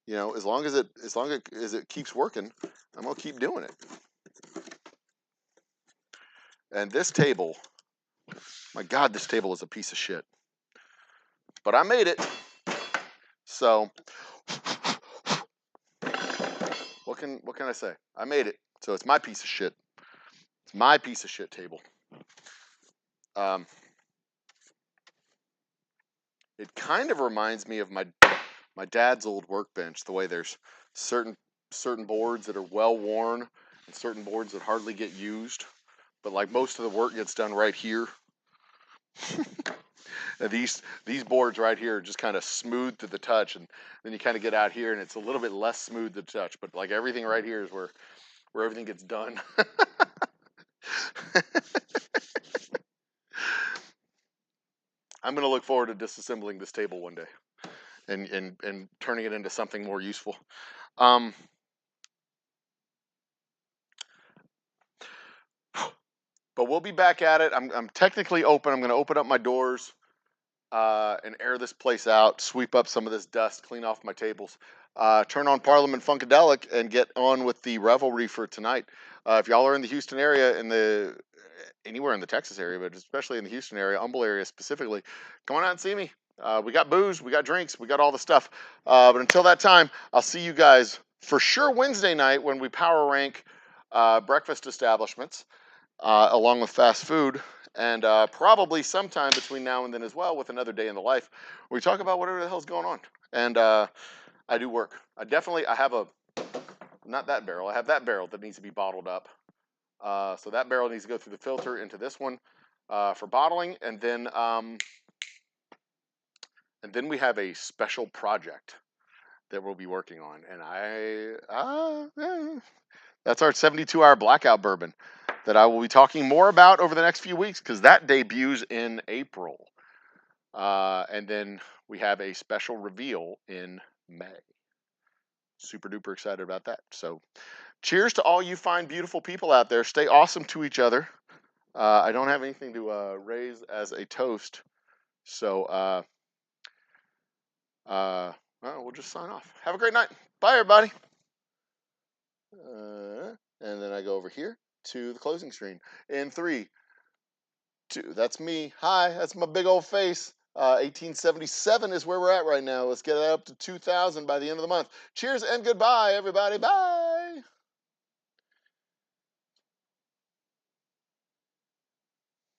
as long as it keeps working, I'm gonna keep doing it. And this table, my God, this table is a piece of shit, but I made it. So, what can I say? I made it. So it's my piece of shit. It's my piece of shit table. It kind of reminds me of my dad's old workbench. The way there's certain boards that are well worn and certain boards that hardly get used, but like most of the work gets done right here. And these boards right here are just kind of smooth to the touch, and then you kind of get out here and it's a little bit less smooth to the touch. But like everything right here is where everything gets done. I'm gonna look forward to disassembling this table one day and turning it into something more useful. But we'll be back at it. I'm technically open. I'm going to open up my doors and air this place out, sweep up some of this dust, clean off my tables, turn on Parliament Funkadelic, and get on with the revelry for tonight. If y'all are in the Houston area, anywhere in the Texas area, but especially in the Houston area, Humble area specifically, come on out and see me. We got booze, we got drinks, we got all the stuff. But until that time, I'll see you guys for sure Wednesday night when we power rank breakfast establishments along with fast food. And probably sometime between now and then as well, with another day in the life, we talk about whatever the hell's going on. And I do work. I have not that barrel. I have that barrel that needs to be bottled up. So that barrel needs to go through the filter into this one for bottling, and then we have a special project that we'll be working on, and that's our 72-hour blackout bourbon that I will be talking more about over the next few weeks, because that debuts in April, and then we have a special reveal in May. Super duper excited about that. So, cheers to all you fine, beautiful people out there. Stay awesome to each other. I don't have anything to raise as a toast, so we'll just sign off. Have a great night. Bye, everybody. And then I go over here to the closing screen. In 3, 2, that's me. Hi, that's my big old face. 1877 is where we're at right now. Let's get it up to 2,000 by the end of the month. Cheers and goodbye, everybody. Bye.